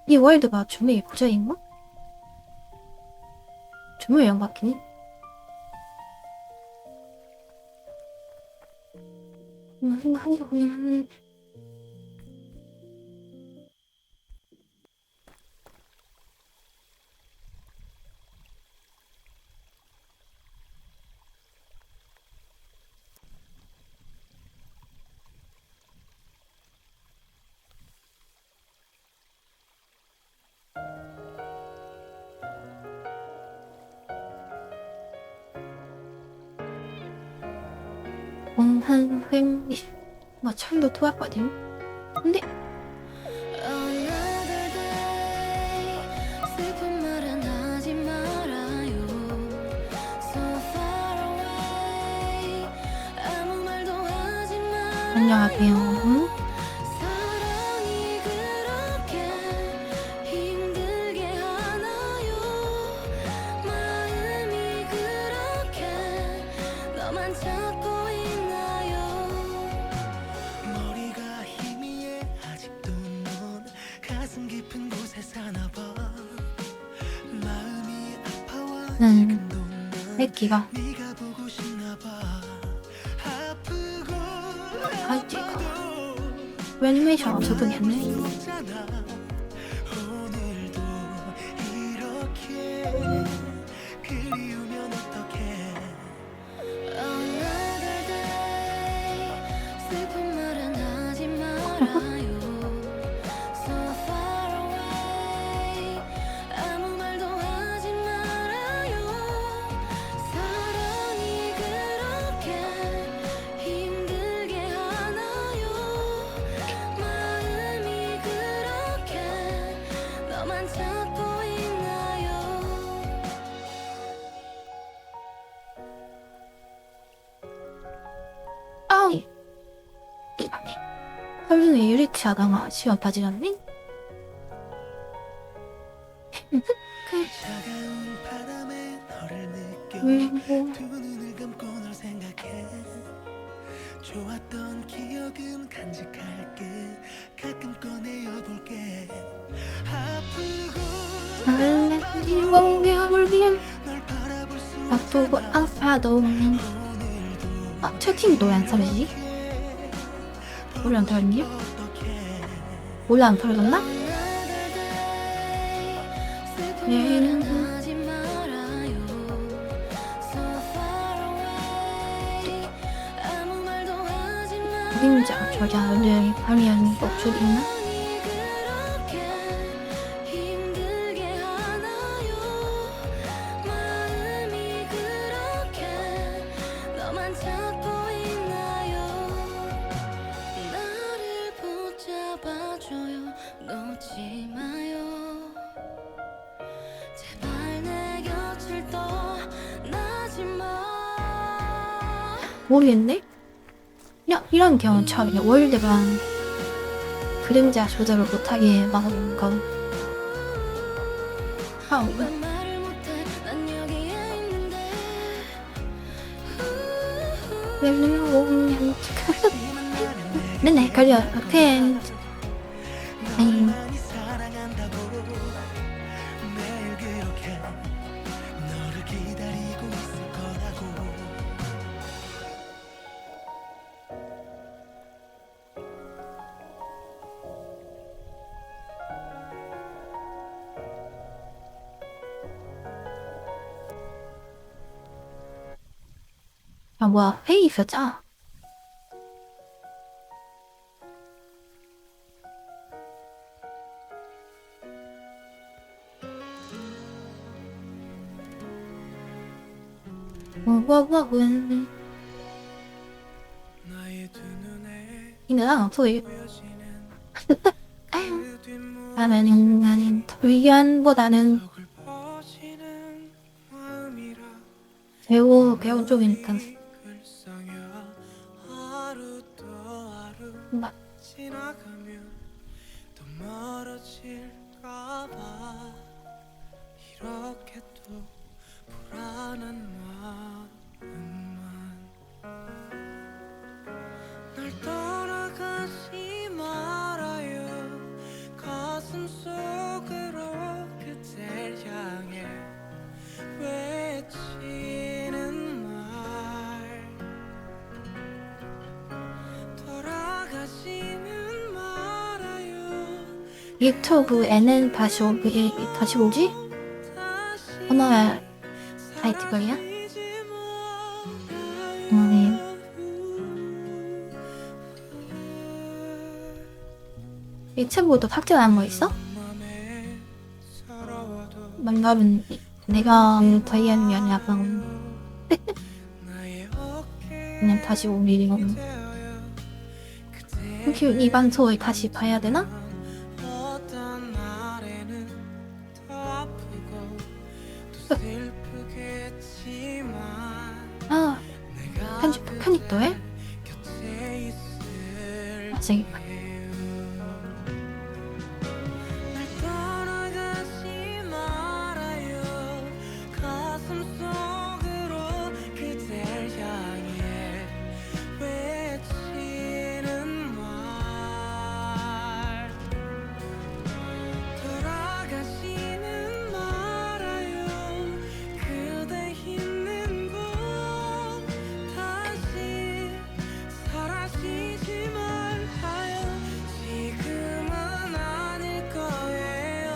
이 월드가 주무의 고전인가? 주무의 영 같긴 해. 공한횡 뭐 처음도 토했거든. 근데 안녕하세요. 응? 새끼가 할지가 웬메이션 없어도 됐네. 아우 하루는 유리치 하다가 시간 빠지겠니? 좋았던 기억은 간직할게. 가끔 꺼내어볼게. 아프고 아파도 아 채팅이 왜 안 털리지? 원래 안 털렸니? 원래 안 털렸나? 그림자 저자를 발휘하는 목소리 있나? 모르겠네? 야, 이런 경우 처음이야. 월드가 그림자 조절을 못하게 막은 건 처음이야. 맨날 걸려. 팬. 아니. 아 뭐야 회의 있었죠? 와와와은 이내랑 소리 아유 나는 위안보다는 배우 쪽이니까 막 이렇게 또 불안한 마음만 날 떠나가지 말아요. 가슴 속 유튜브에는 다시 오지? 언어야 타이틀이야? 네. 유튜브도 삭제한 거 있어? 만나면 내가 다이아면 약간 그냥 다시 올리려고. 혹시 이 방송을 다시 봐야 되나? 어떤 날에는 더 아프고 또 슬프겠지만 아, 내가 편집도 해? 곁에 있을 아직 날 떠나가지 말아요 가슴 속으로 그댈 향해 외치는 말 돌아가지는 말아요 그대 있는 곳 다시 사라지지 말아요 지금은 아닐 거예요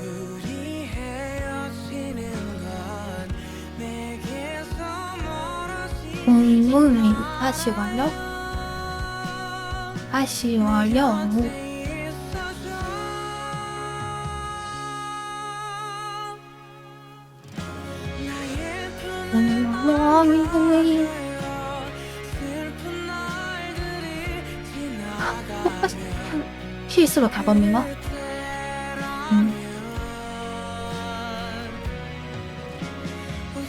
우리 헤어지는 건 내게서 공문이 다시 완료? 다시 완료. 실수로 가봤는 거?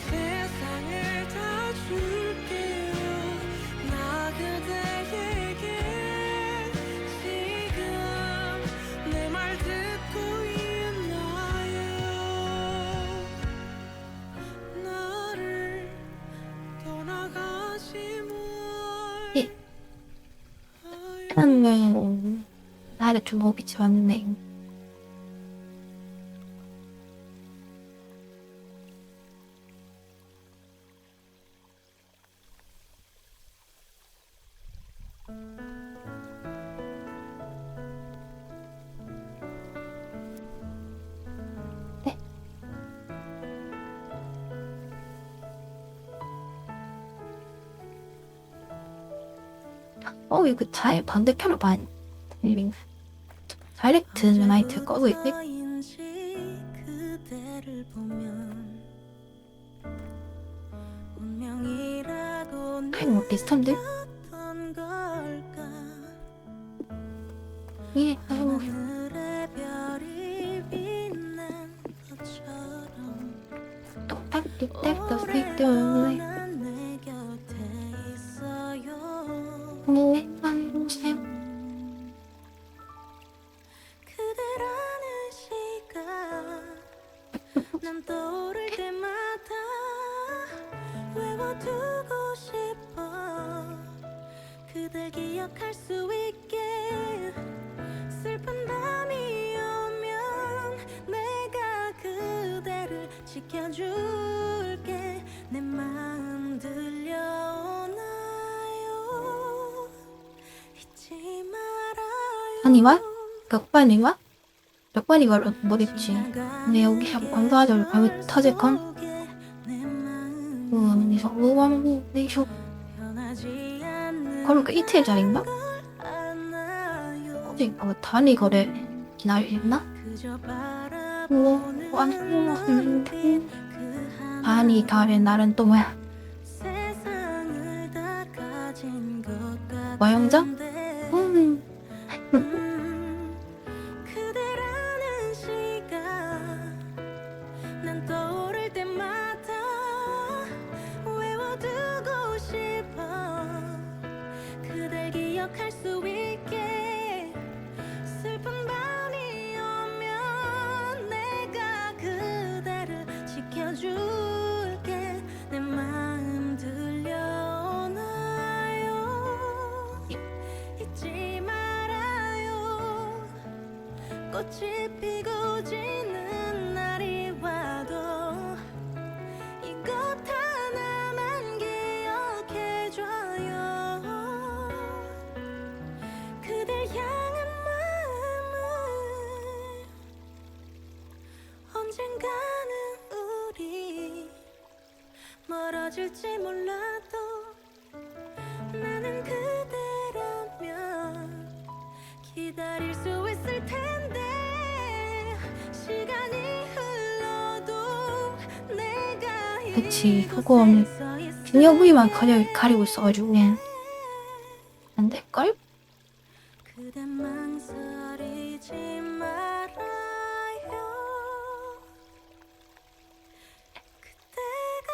세상을 다 줄게요 나 그대에게 지금 내 말 듣고 있나요 나를 떠나가지 예. 말아요 하는 나를 좀 오기 좋았네. 네. 이거 잘 반대편으로 많이 들리네. 다이렉트 나이트 꺼고 있네. 그대를 보면 운명이라고 뭐 비슷한데? 느꼈던 걸까 예. 하늘에 별이 빛난 것처럼 똑딱똑딱 떴을 오랫동안 내 곁에 있어요 그대라는 시간 난 떠오를 때마다 외워두고 싶어 그댈 기억할 수 있게 슬픈 밤이 오면 내가 그대를 지켜줄게 내 마음 들려오나요 잊지 말아요 아니 와? 몇 번이 와? 몇 번이 걸 모르겠지. 근데 여기 검사하자고 밤에 터질건? 그래서 내쇼 그러니까 이틀 전인가? 어제 단위 거래 기다렸나? 단위 가는 날은 또 뭐야? 와영장? 그대라는 시간 난 떠오를 때마다 외워두고 싶어 그댈 기억할 수 있게 슬픈 밤이 오면 내가 그대를 지켜줄게 내 마음 들려오나요 잊지 말아요 꽃이 피고 지는 날이 와도 이것 하나만 기억해줘요 그댈 향한 마음은 이어질지 몰라도 나는 그대라면 기다릴 수 있을 텐데 시간이 흘러도 내가 그치, 그건 비녀 부위만 가리고 있어가지고 안 될걸? 그대 망설이지 말아요. 그때가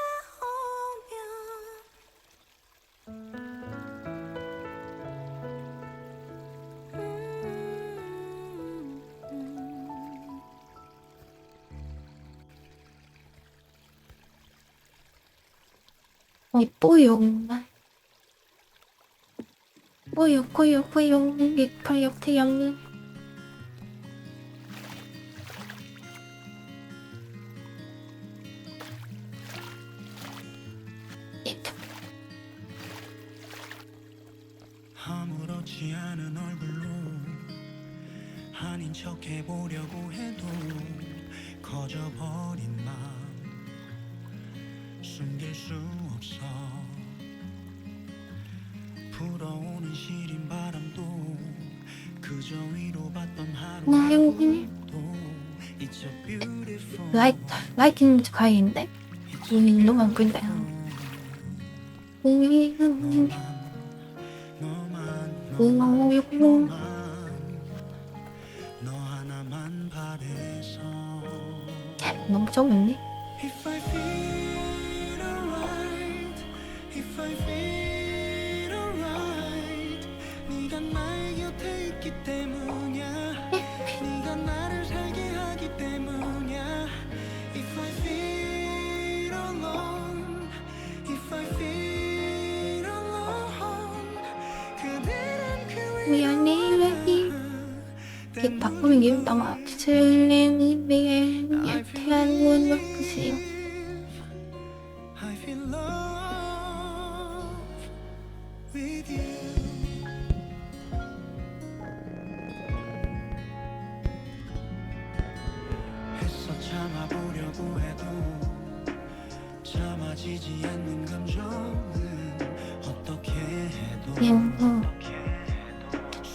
오면 이뻐요. 뽀요 예뻐요 태양. 아무렇지 않은 얼굴로 아닌 척 해보려고 해도 커져버린 맘 숨길 수 없어. 불어오는 시린 바람도 그저 위로받던 하루도 It's so beautiful. 라이팅 가야겠는데? 너무 안 보인다. 너 하나만 바래서 너무 적었네. If I feel alright, if I feel alright, 네가 나의 곁에 있기 때문이야. 네가 나를 살게 하기 때문이야. If I feel alone, if I feel alone, 그대란 그 미안해 왜 이렇게 바꾸는 게 너무 슬림이 태양 문을 보세요. I feel love with you. 애써 참아보려고 해도 참아지지 않는 감정은 어떻게 해도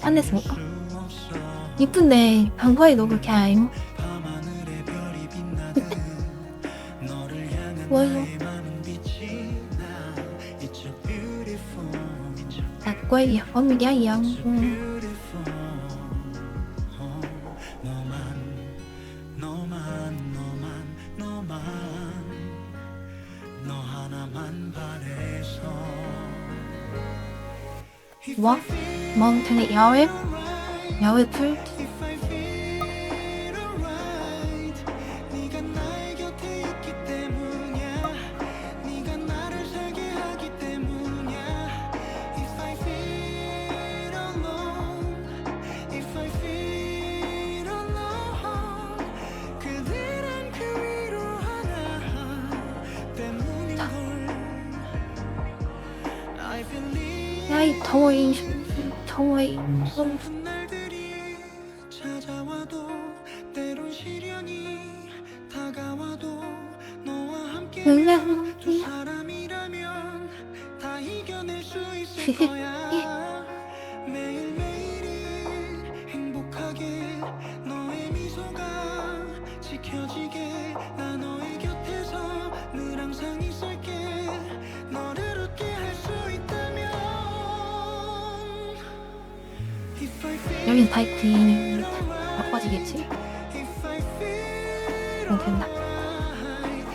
딴데서니까 수 없어. 이쁜데 방파이 너 그렇게 아임? 밤하늘의 별이 빛나듯 너를 향한 뭐요? 나의 맘은 빛이 나. It's so beautiful. 나 quay không giá gì không? beautiful. 너만 너 하나만 바래서. 뭐? mong theo này 야외 풀 If I feel alright, 네가 나의 곁에 있기 때문이야. 네가 나를 살게 하기 때문이야. If I feel alone, if I feel alone, 그대란 그 위로 하나 때문인걸. I believe 야이 더워이 슬픈 날들이 찾아와도 때론 시련이 다가와도 너와 함께 그냥 두 사람이라면 다 이겨낼 수 있을 거야. 매일매일이 행복하게 너의 미소가 지켜지게 나 너의 곁에서 늘 항상 있을게. 너를 웃게 할 수 있다면 If I feel 여긴 바이크 바꿔지겠지? If I feel 된다.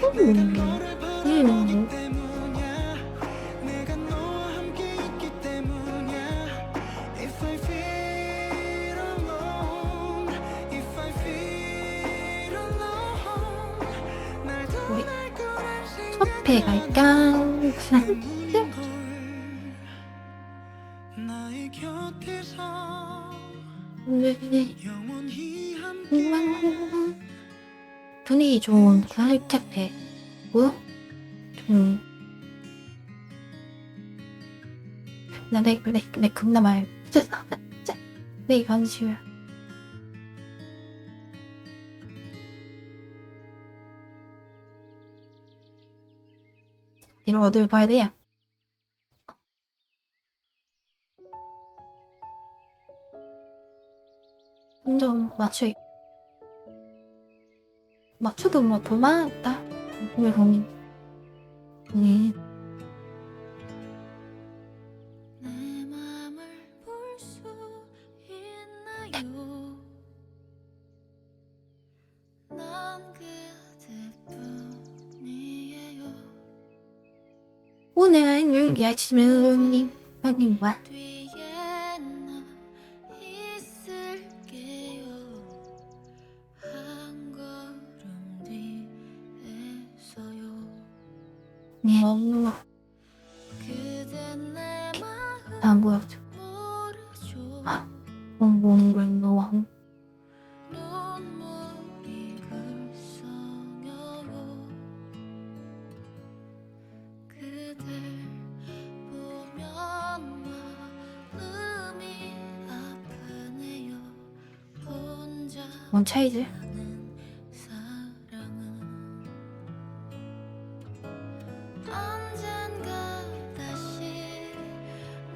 너를 바라보기 때문이야. 내가 너와 함께 있기 때문이야. If I feel alone, if I feel alone, 날 떠날 거란 숲에 갈까? 때문인걸. 나의 곁에서 영원히 함께 분위기 좋은 하이테크해 뭐야? 나내 겁나 말 내 관심이야. 뒤로 어딜 봐야 돼요? 좀 맞춰도 뭐 도망했다. 왜 공인? 내 맘을 볼 수 있나요? 난 그대뿐이에요. 오늘 야침은 형님과 뒤에 나 있을게요. 한 걸음 뒤에서요. 엄마 그댄 내 마음 안 보여줘. 모르죠. 엉엉엉 너왕 눈물이 글썽여요. 그댈 보면 마음이 아프네요. 혼자 뭔 차이지? 하는 사랑은 언젠가 다시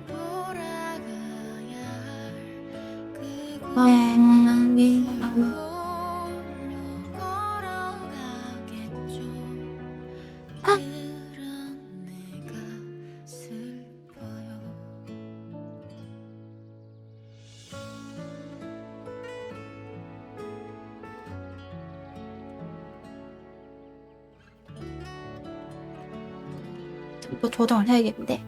돌아가야 할 그곳 언니 홀로 걸어가겠죠. 그런 내가 슬퍼요. 또 조정을 해야겠는데.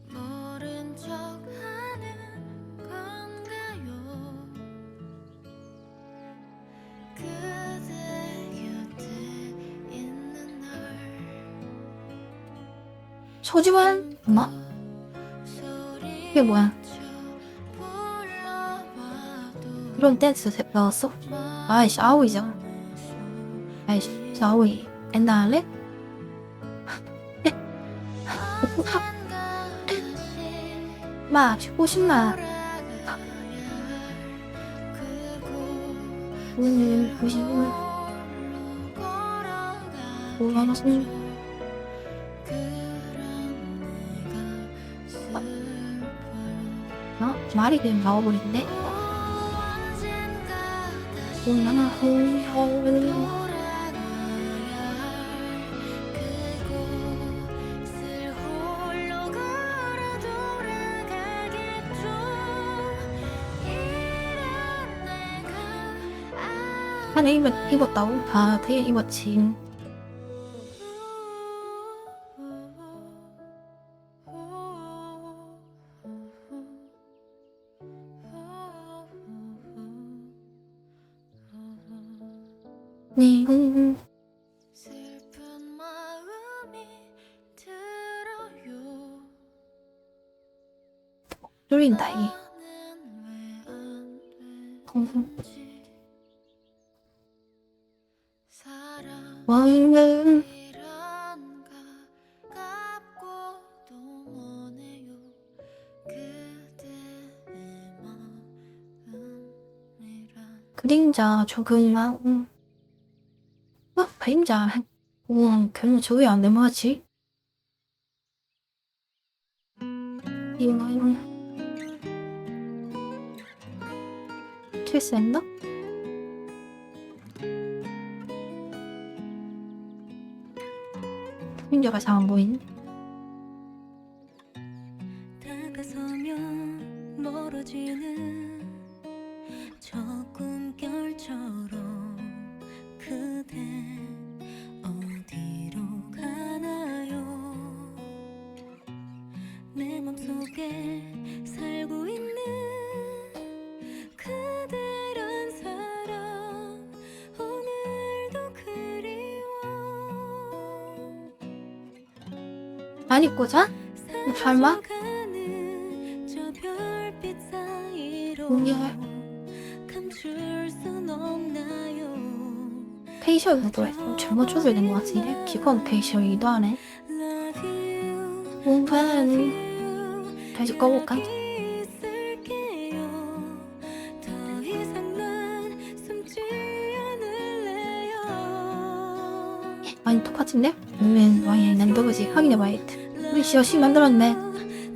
모른 척 하는 건가요? 그대 곁에 있는 날 소지만 엄마 이게 뭐야? 그런 댄스 배웠어? 아이씨 아오이잖아. 아이씨 아오이 옛날에 마 50만 오늘 50만 5만 원 말이 그냥 나와버린데. 오나 홀 하네 입었다고? 아 되게 입었지. 네. 슬픈 마음이 들어요. 쫄린다 이. 왕은 그림자 조금만 그림자 결국 저게 안 넘어가지. 이거 실수했나? 그림자가 잘 안 보이네. 다가서면 멀어지는 저 꿈결처럼 그대 어디로 가나요? 내 맘속에 살고 있는 그대란 사람 오늘도 그리워. 안 입고 자? 설마? 저 별빛 사이로 뭐야? 감출 순 없나요? 페이셜도 들어있어. 잘못 줘줘야 되는 것 같은데 기본 페이셜이기도 하네. Love you, 공판 you. 다시 꺼볼까? 있을게요. 더 이상 난 숨지 않을래요. 아니 똑같은데? 아니면 와이 난 누구지? 확인해봐야겠다. 우리 씨 열심히 만들었네.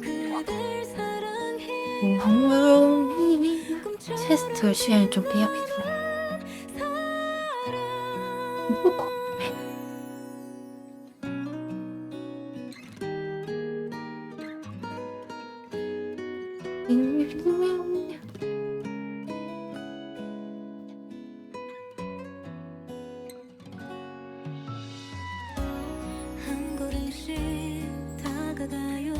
그댈 사랑해 테스트 시간이 좀 비약해서. 한 걸음씩 다가가요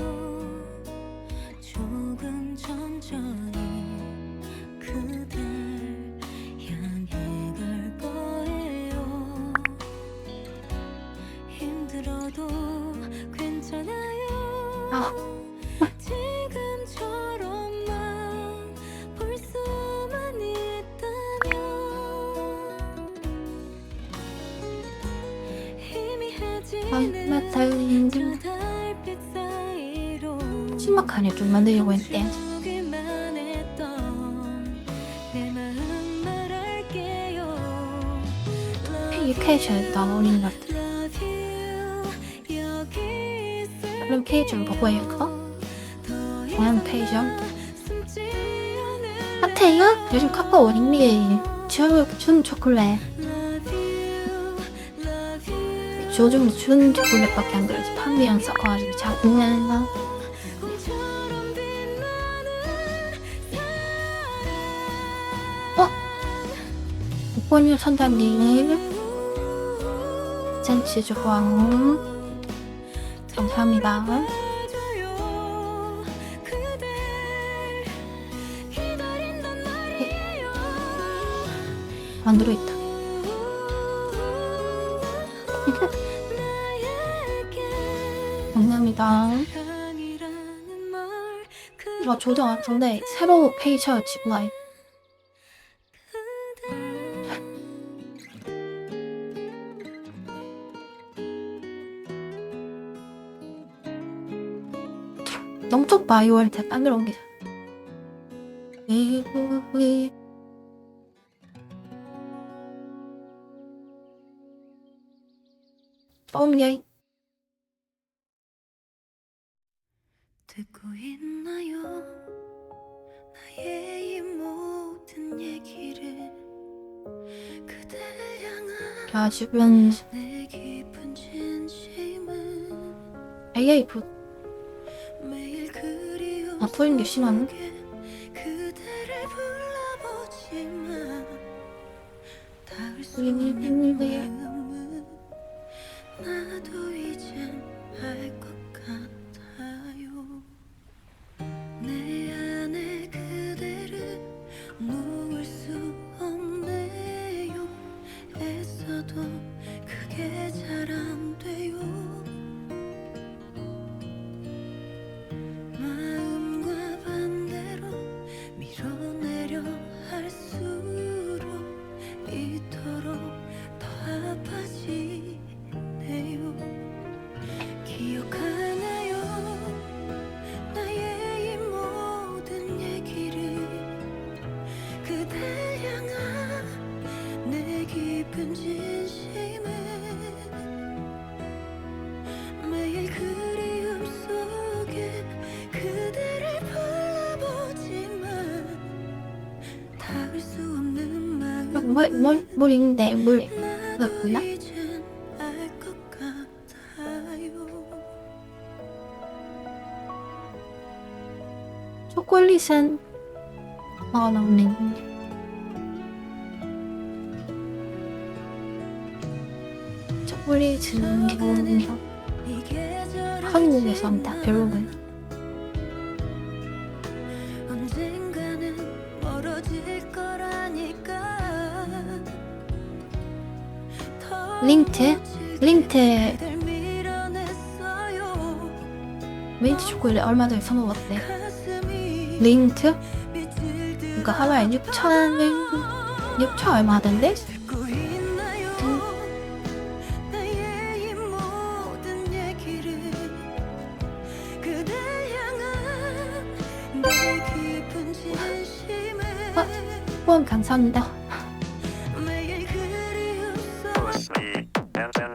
조금 천천히 그댈 향해 갈 거예요 힘들어도 괜찮아요 아. 지금처럼만 볼 수만 있다면 희미해지는 달린 저 달빛 사이로 신박하네 좀 만들려고 했대. 주기만 했던 내 마음 말할게요 페이지에서 나오는 것 같아. Love you 여기 있을 그럼 페이지를 보고 해야겠어? 다음 페이지. 숨지 않을 하태이가 요즘 카카오 링미에 준 초콜릿. Love you Love you 요즘 준 초콜릿밖에 안 들어지. 판매형 섞어가지고 작은 꿈처럼 빛나는 목본유 선단님 센치 조광 감사합니다. 사랑해줘요 그댈 기다린단 말이에요 안 들어있다. 나에게 감사합니다. 사랑이라는 말 저 조정 왔는데 새로 페이지가 집라이. 넘쪽 바이올한테 만들어 온 게. 뻔히 듣고 있나요 나의 이 모든 얘기를 그댈 향한 자 주변 내 깊은 진심은 AF 매일 그리움 풀린 게 심하네. 속에 그대를 불러보지만 닿을 수 없는 마음은 나도 이젠 알 것 같아요 내 안에 그대를 놓을 수 없네요 애써도 그게 잘 안 돼요 마음과 반대로 밀어내려 할수록 이토록 더 아파지네요 기억하나요 나의 이 모든 얘기를 그댈 향한 내 깊은 진심은 매일 그리움 속에 그대를 불러보지만 닿을 수 없는 마음 물인데 물 나도 그거구나? 이젠 알 것 같아요 초콜릿은 나오네. 초콜릿은 겨울이요. 이 계절은 한국에서 한다 별로군. 언젠가는 멀어질 거라니까 린트 그댈 밀어냈어요 민트 초콜릿 얼마 전에 사먹었대. 가슴이 린트? 빛을 그러니까 하나에 6천 얼마 하던데? 듣고 있나요 나의 이 모든 얘기를 그댈 향한 내 깊은 진심을 후원 감사합니다. 매일 그리움 속 Push me and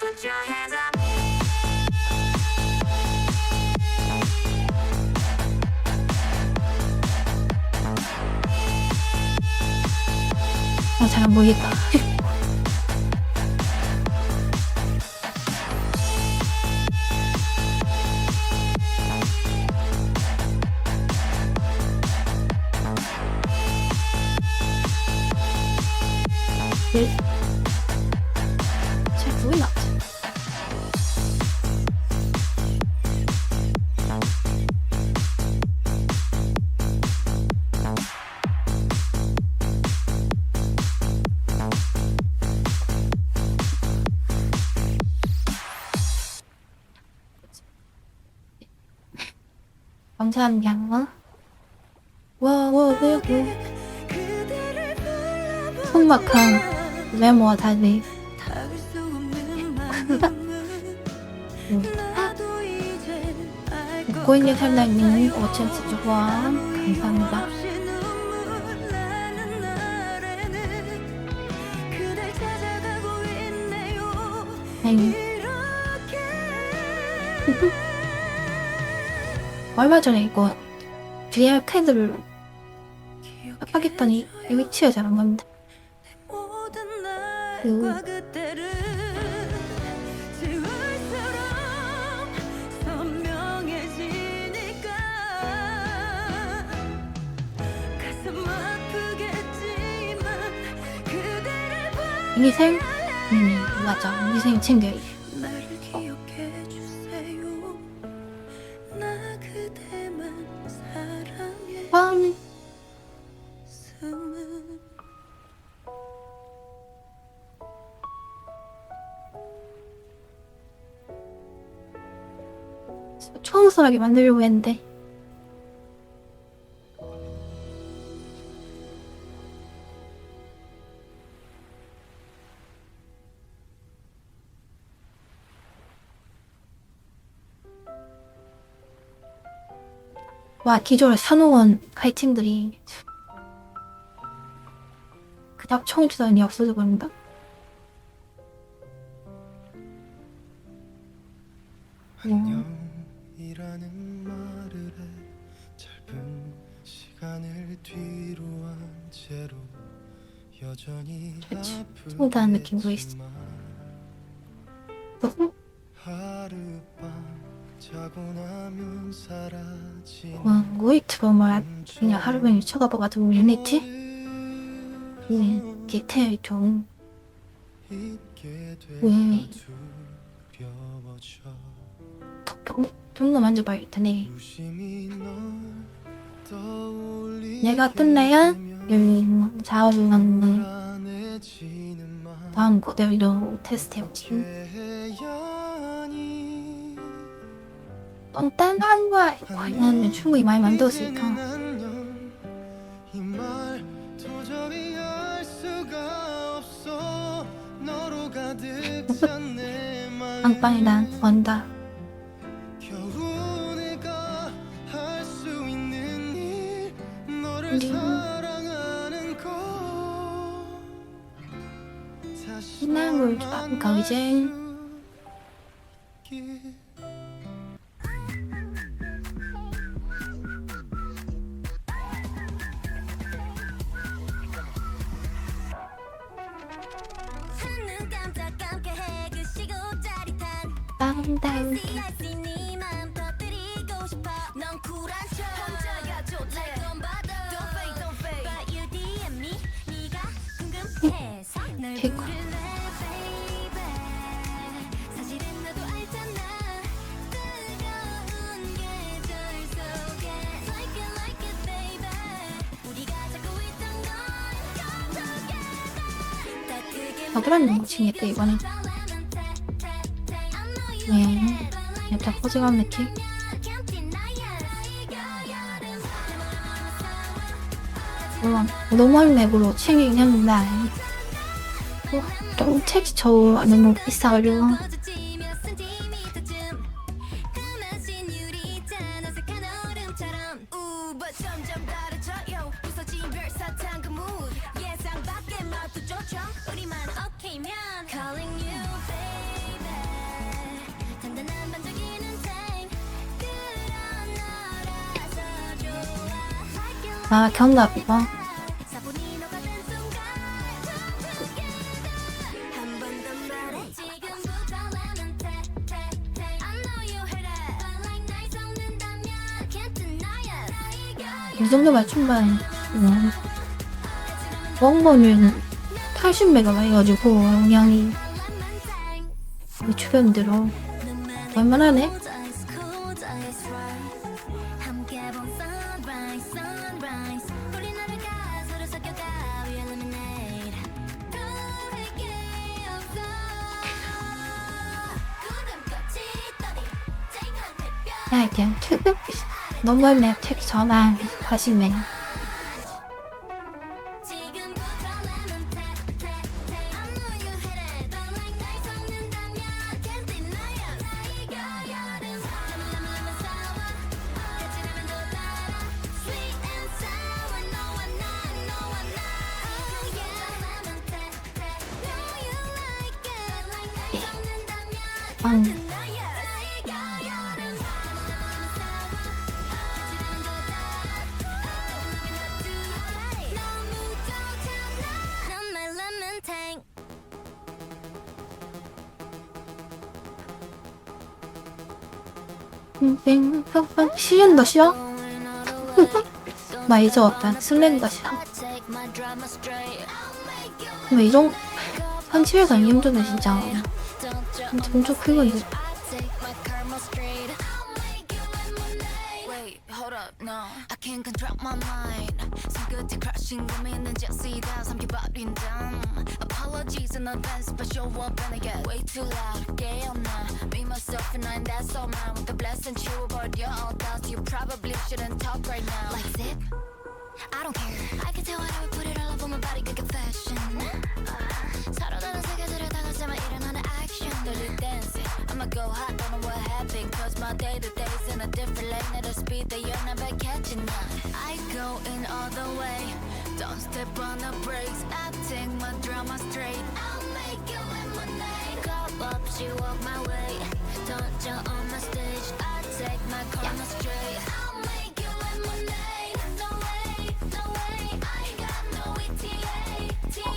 Put your hands up. 잘 안 보이겠다. 잘 보이나? 감사한 게 아니라 와와왜 손막한 외모와 달리 웃고 있는 설날님 5,000원 좋아 감사합니다. 얼마 전에 이거 VR 카드를 합하겠더니 위치가 잘 안 갑니다. 미생? 맞아. 미생 챙겨야지. 나를 기억해 주세요. 나 그대만 사랑해. 빵! 숨은 초롱스럽게 만들려고 했는데 와 기존에 사놓은 아이템들이 그닥 총주단이 없어져 버린다. 안녕이라는 말을 해 짧은 시간을 뒤로 한 채로 여전히 아픈 총단 느낌도 있어. 하룻밤 자고 나면 사라진 와 웨이트범을 그냥 하루 종일 쳐다봐가지고 유니티? 기태 좀 잊게 왜? 될까 두려워져 좀더 만져봐야겠다네. 유심히 널 떠올리게 내가 끝내야 열린 4월간 불안해지는 맘 다음 그대로 테스트 해보지. 해야하니 딴 거야. 과연 충분히 많이 만들었으니까. 이말 도저히 알 수가 없어 너로 가득 찬 내 마음 빵빵이다 원다. 겨우 내가 할 수 있는 일 너를 네. 사랑하는 거 다시 신나는 걸 좋아하니까 이제 눈 깜짝깜게 해 그 시고 짜릿한 땅땅 CIC 네 맘 터뜨리고 싶어 넌 쿨한 척 혼자야 좋대 Like Don't fake don't fake But you DM me 네가 궁금해서 널 개꿀. 부를래 baby 사실은 나도 알잖아 뜨거운 계절 속에 Like it baby 우리가 찾고 있던 건 come together 다 크게 더블한 거 챙겼대 이번엔. 네 약간 포징한 느낌. 물론 노멀 맵으로 챙기긴 했는데 좀 텍스처 너무 비싸가지고 Calling you baby 단단한 반짝이는 생 그런 너라서 좋아 아 경납 이거. 사본이 녹아든 순간 한 번 더 말해 지금부터 lemon I know you heard it But like 날 속는다면 can't deny it 이 정도면 충분히 원본은 80메가가 해가지고 용량이 우리 주변대로 얼마나네? 함께 본 sunrise sunrise 우리 나라가 서로 섞여가 We eliminate 더할 게 없어 구름꽃이 떠리 쨍한 햇볕 야 그냥 퇴근 아래 너무했네. 책 전화 다시네. 시즌 더 싫어? 나 이제 어떤 슬렌더 싫어. 근데 이런 편집해서 안 힘드네 진짜. 진짜 엄청 큰 건데. Wait, hold up, no. I can't control my mind. 손끝에 crashing 고민은 just 삼켜버린 דם. Apologies in advance, but show up and I get way too loud. 깨어나, me, myself, and I, that's all mine. With the blessing, 치워버려 all doubts. You probably shouldn't talk right now. Like zip? I don't care. I can tell whatever, put it all up on my body, good confession. 서로 다른 세계들을 다 가지만 일어나는 action. Dirty dancing, I'ma go hot, don't know what happened. Cause my day to day's in a different lane. At a speed that you're never catching up. I go in all the way, don't step on the brakes. I take my drama straight. I'll make you lemonade. Go up, she walk my way. Don't jump on my stage. I take my karma straight. I'll make you lemonade. No way, no way. I got no ETA, TA.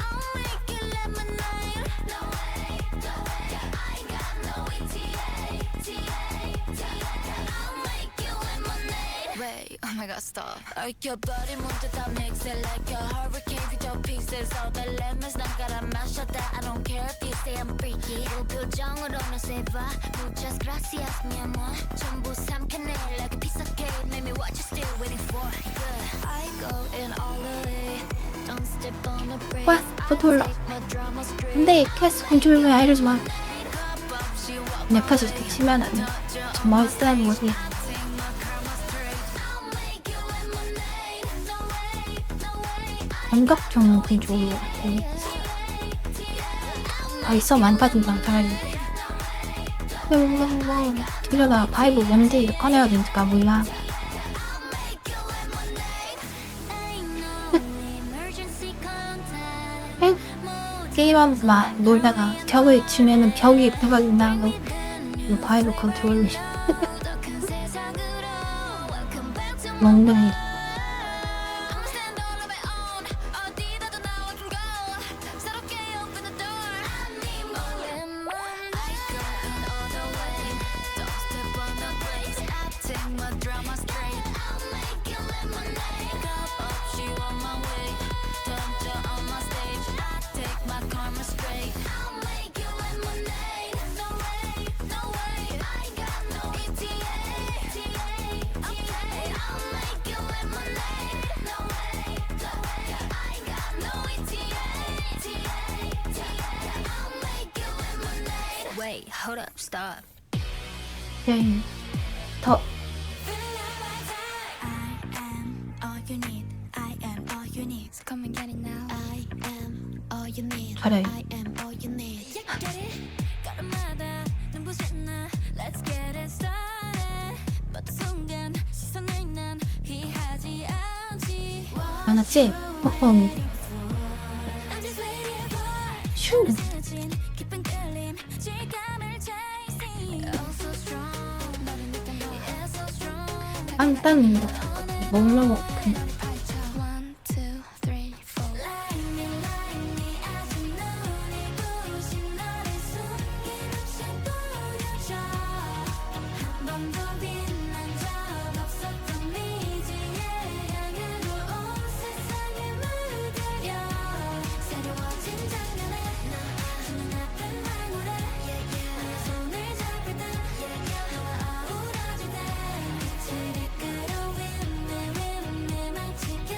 I'll make you lemonade. No way, no way. I got no ETA, TA. I'll make you lemonade. Wait, oh my god, stop. 얽혀버린 문제 다 mix it like a hurricane. 휘저 pieces all the lemons 난 깔아 마셨다. I don't care if you say I'm freaky. 그 표정으로는 say bye. Muchas gracias, mi amor. 전부 삼켜내 like a piece of cake. Maybe what you still waiting for? Good. I go in all the way. Don't step on the brakes. 와, 포토 올라. Take my drama straight. 근데 캐스 컨트롤에 알려지 마. Cup up, she walk 내 탓을 이렇게 치면 안 돼. 저 마을 사람이 뭐지? 감각형 위주로 있어 많다든가 차라리. 들려다 바이브 뭔지 꺼내야 되니까 몰라. 게임하면서 막 놀다가 벽을 치면은 벽이 부서진다고 바이브 컨트롤 멍덩이. Wait, hold up, stop. 더 I am all you need. I am all you need. So come and get it now. I am all you need. 잘해. I am all you need. Get it? 걸음마다 눈부신 나. Let's get it started. 모든 순간 시선을 난 피하지 않지. 많았지? I'm 펑펑 just waiting for 슈 스며진 깊은 끌림. 질감을 chasing. Oh so strong. 너를 느낀 너. Yeah so strong. 딴딴 먹는 One, two, three, four. Like me, 아직 눈이 부신 너를 숨김없이 보여줘. 한 번도 빛난 적 없었던 미지의 향으로 온 세상을 물들여. 새로워진 장면에 눈앞은 말모래. 나의 손을 잡을 때 너와 어우러질 때 빛을 이끌어 윈내 망치게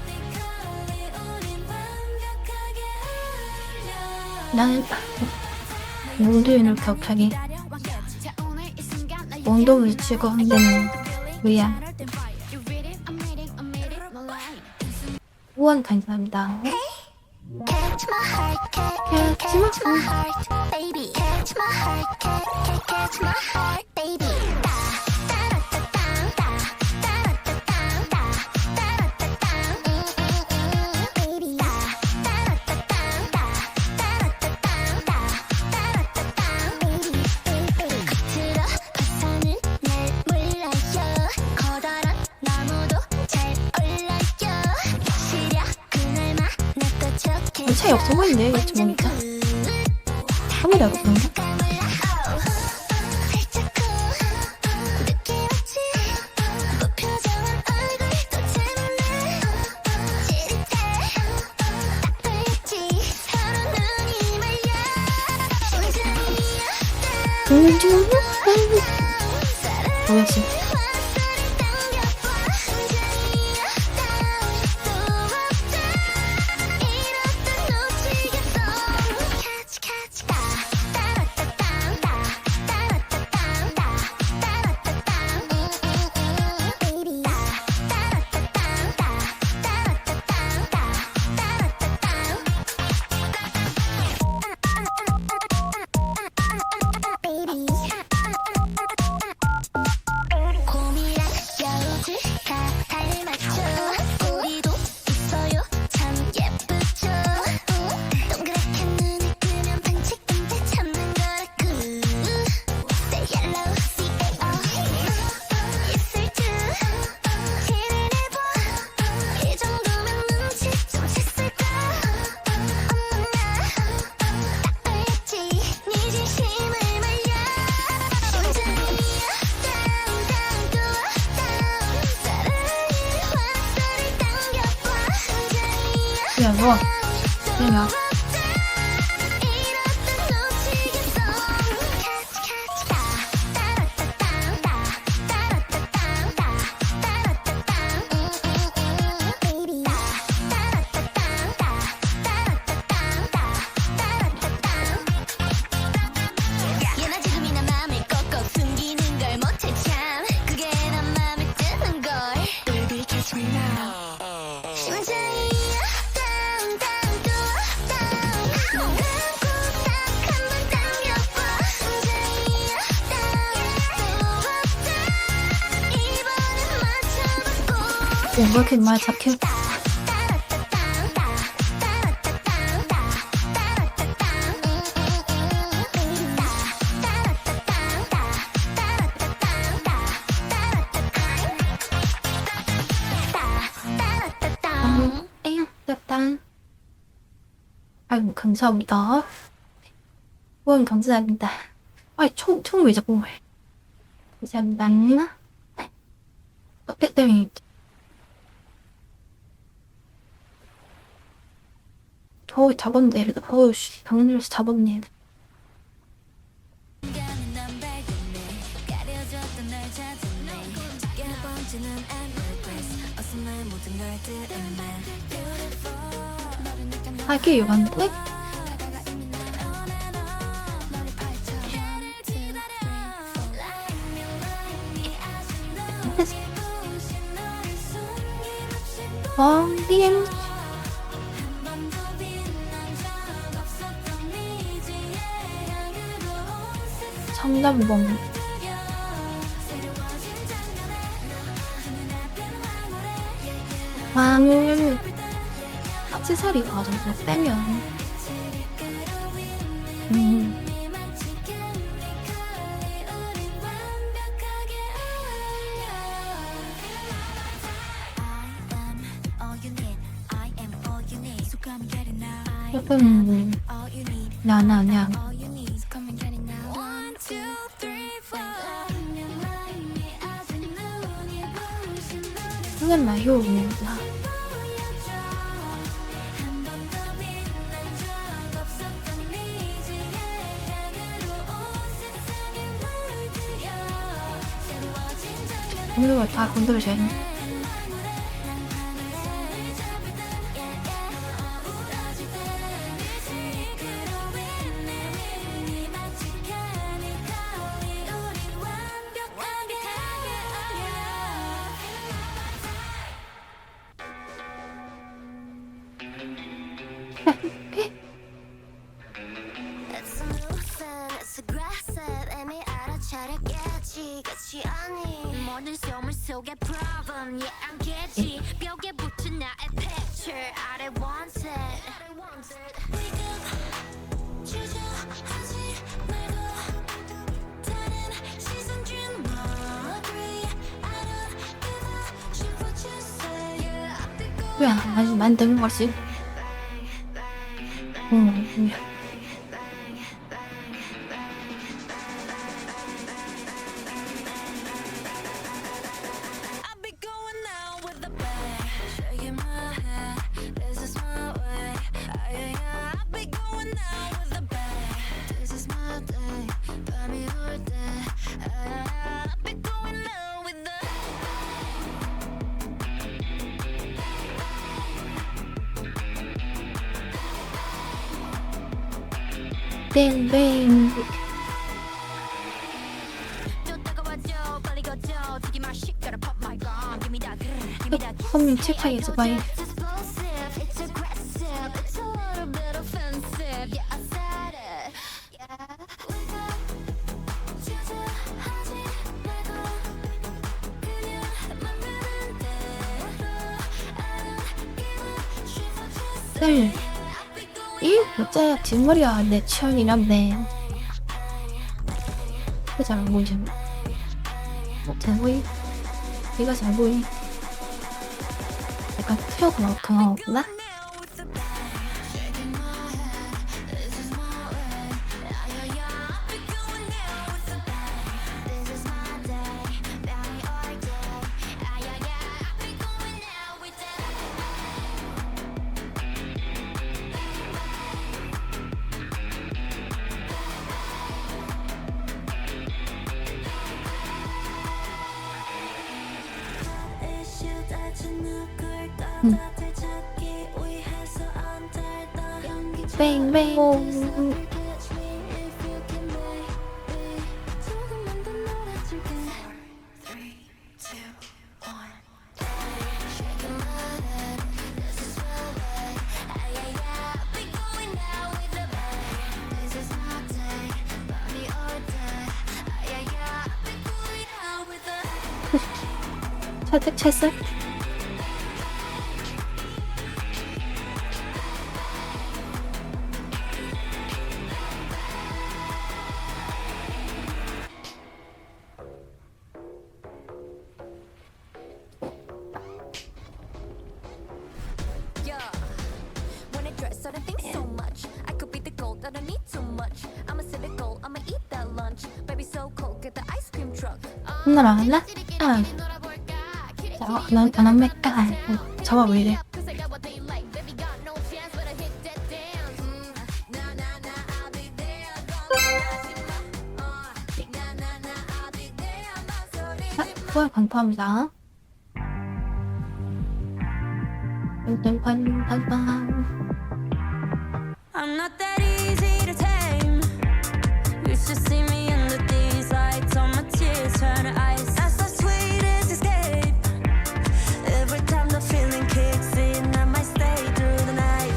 네 거리 우린 완벽하게 흘려. 나는 모두인을 격하게 자, 오늘 이 순간 나 원동을 치고 한다는 위안. 후원 감사합니다. Catch my heart, catch my heart, baby. Catch my heart, catch my heart, baby. 겉으로 봐서는 날 몰라요. 커다란 나무도 잘 올라요. 시려 그날만 내또 좋게. 차이 없어 보이네, 이 주머니가. 카메라 없던가? 뭐였지? 곰이랑 여우들 다 닮았죠. 우리도 있어요 참 예쁘죠. 동그랗게 눈을 뜨면 반짝반짝 찾는 거라고. Say hello, C-A-O. 입술 쭉 티를 내봐. 이 정도면 눈치 좀 챘을까. 어머나 딱 알겠지 네 진심을 말야. 온전히 야, 뭐? 그냥 예나 지금이나 맘을 꼭꼭 숨기는 걸 못해 참. 그게 난 맘에 드는 걸. Baby catch me now. 심장이 down down 또 down. 눈 감고 딱 한 번 당겨봐. 심장이 down 또 down. 이번엔 맞춰봤고. 왜 이렇게 말 착해? 에휴, 일단. 아이고, 감사합니다. 후원 감사합니다. 아이, 총 왜 자꾸 해. 감사합니다. 때문에 저 잡았네. 어우씨, 당근에서 잡았네. 하기 요한데? DM 청담봉 마늘 액세서리 가져서 빼면 조금 나나냐 이건 마효입니다. 오늘 다 건드려줘야 돼. It's a nuisance, it's aggressive. 이미 알아차렸겠지, 끝이 아닌 모든 소문 속에 problem, yeah, I'm catchy. 벽에 붙은 나의 picture, I don't want it. Wake up, 주저하지 말고 다른 시선 준 agree. I don't give a shit what you say. Yeah, I think 왜 안 만든 거지? I'll be going out with the bang, shaking my head. This is my way. I'll be going out with the bang. This is my day. Buy me all day. I'll be going out with the. 땡땡. 쫓다가 와줘, 빨리 거쳐. Take my shit, gotta pop my gum. Give me that, give me that. 손님 체크해서 봐요. It's explosive, it's aggressive, it's a little bit offensive. Yeah, I said it. Yeah. Wake up, 주저하지 말고 그냥 만드는 대로. I don't give a shit what you say. 셀. 이 여자야 뒷머리야 내 취향이란데. 잘 안 보이지? 잘 보이? 네가 잘 보이? 약간 트여가 강하구나? Now with the bang, shaking my head. This is my way. I'll be going out with the bang. This is my day. Buy me all day. I'll be going out with the. 뱅뱅. 살짝 찰쌀? Yeah. When I dress, I don't think so much. I could be the gold, I don't need too much. I'm a cynical, I'ma eat that lunch. Baby, so cold, get the ice cream truck. 혼나라 할래? 아. 자, 난 안 맥까? 저거 왜 이래? Cause I got what they like. Baby, got no chance, but I hit that dance. Nah, nah, nah, I'll be there. Nah, nah, nah, I'll be there. 자, 후원 강파합니다. panpanpanpan. I'm not that easy to tame. You should see me under these lights. All my tears turn to ice. That's the sweetest escape. Every time the feeling kicks in, I might stay through the night.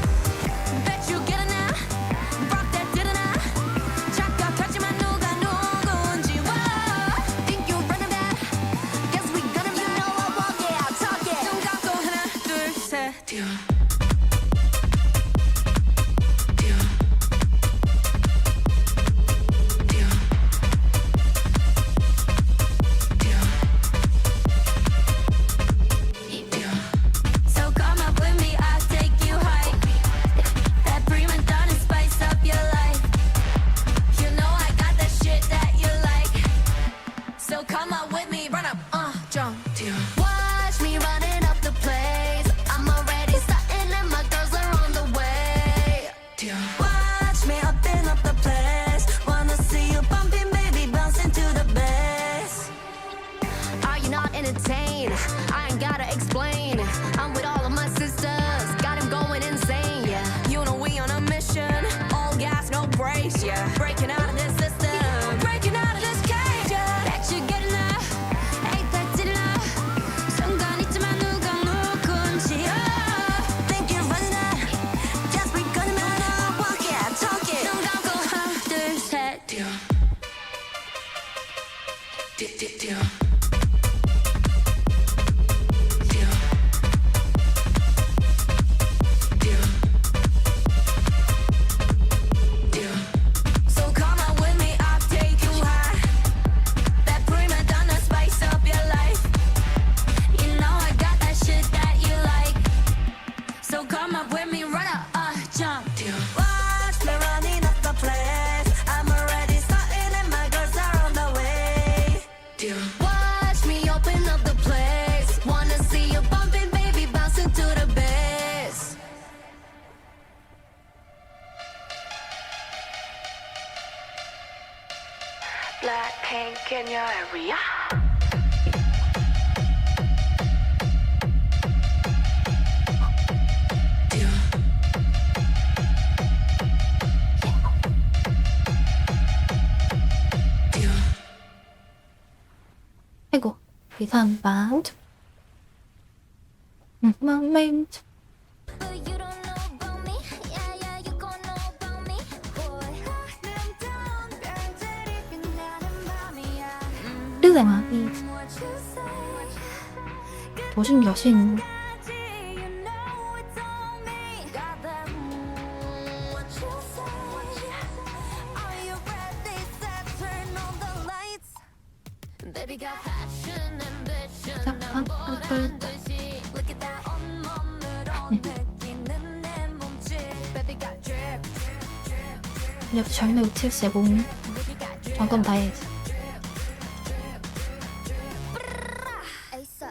Bet you get it now. Rock that didn't I? 착각하지만 누가 누군지. Whoa. Think you running that? Guess we gonna you know I walk it, I'll talk it. 눈 감고 하나, 둘, 셋. So come up with me, I'll take you high. That prima donna spice up your life. You know I got that shit that you like. So come up with me, run up, jump. Watch me running up the place. I'm already starting and my girls are on the way. Watch me up and up the place. Wanna see you bumping, baby, bouncing to the bass. Are you not entertained? I ain't gotta explain. I'm with all of my sisters, got him going insane, yeah. You know we on a mission, all gas, no brakes, yeah. Breaking out of this system, breaking out of this cage, yeah. Bet you get enough, ain't that did enough. 순간 있지만 누가 누군지, oh. Think you're running out, guess we gonna So come on with me, I'll take you high. That prima donna spice up your life. You know I got that shit that you like. So come up with me, run up, jump. Watch me running up the place. I'm already starting and my girls are on the way. Watch me open up the place. Wanna see you bumping, baby, bouncing to the bass. Blackpink in your area. 아이고 비상방 맘맨 But you don't know about me. Yeah, yeah, you gon' know about me, boy. 아름다운 별들이 빛나는 밤이야. 르생아이 What you say? 도심 여신 You know it's on me. Got that what you say? Are you ready? Set, turn on the lights. Baby got passion, ambition. 잠깐 한글 Look at that 온몸으로 느끼는 내 몸짓. Baby got drip, 이렇게 젊은 우칠세고 baby got drip. 방금 다 해야지 Asa.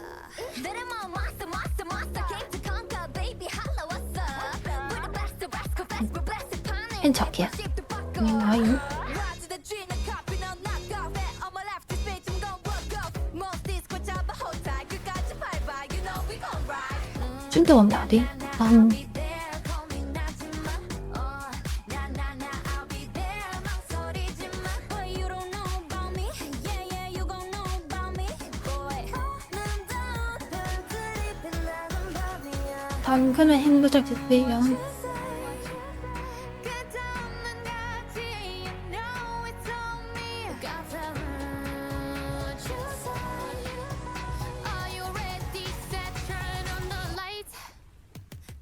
내려만 monster, monster, monster. Came to conquer, baby. Holla, what's up? We're the best, the rascal best, we're blessed pioneers. 팬 척이야 Shape the buckle. 와인 Rise to the dream, a copy, no knockoff. Bet on my left, this bitch, I'm gon' work off. Most these quick job, but hold tight. 끝까지 밟아, you know we gon' ride. 준대 없네 어디? I'll be there, 고민하지 마. I'll be there, 망설이지 마. But you don't know about me. Yeah, yeah, you gon' know about me, boy. 아름다운 별들이 빛나는 밤이야. 당근은 행복할 주세요 끝없는 가지, you know it's on me. Got that what you say? Are you ready? Set, turn on the lights.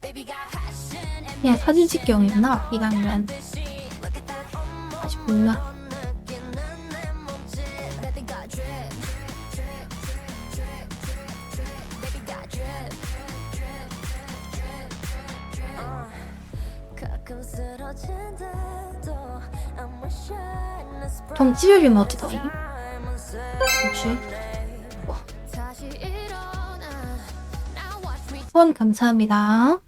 Baby got passion and 그냥 사진 찍기 용이구나 이강이면 look at that 아직 몰라 느끼는 내 몸짓. Baby got drip, drip, drip, drip, drip. Baby got drip, drip, drip, drip. 가끔 쓰러진데도 I'm wishing a 좀 찌르면 어쩌다니 혹시 다시 일어나. Now watch me. 후원 감사합니다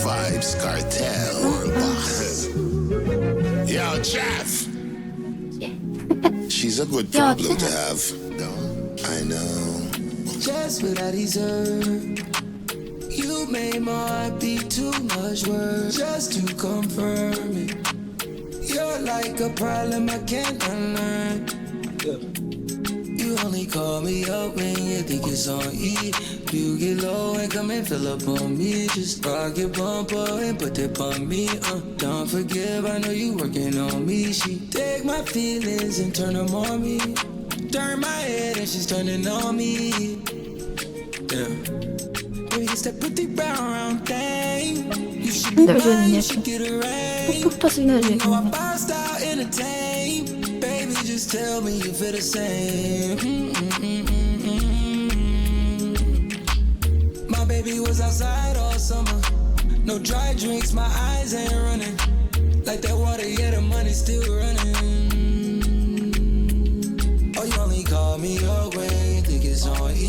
Vibes Cartel or Boss. Yo, Jeff. 예. She's a good Yo, problem to Jeff. have. No, I know. Just what I deserve. You made my heart beat too much work just to confirm it. You're like a problem I can't unlearn. You only call me up when you think it's on E. You get low and come and fill up on me. Just rock your bumper and put it on me. Don't forgive, I know you working on me. She take my feelings and turn them on me. Turn my head and she's turning on me. Yeah. Baby, it's that pretty brown thing. You should be 힘들죠, mine, you 이제. should get a ring. 톡톡 터지는 You know I 중 bust out entertain. Baby, just tell me you feel the same. My baby was outside all summer. No dry drinks, my eyes ain't running. Like that water, yeah, the money's still running. Oh, you only call me up when you think it's on E.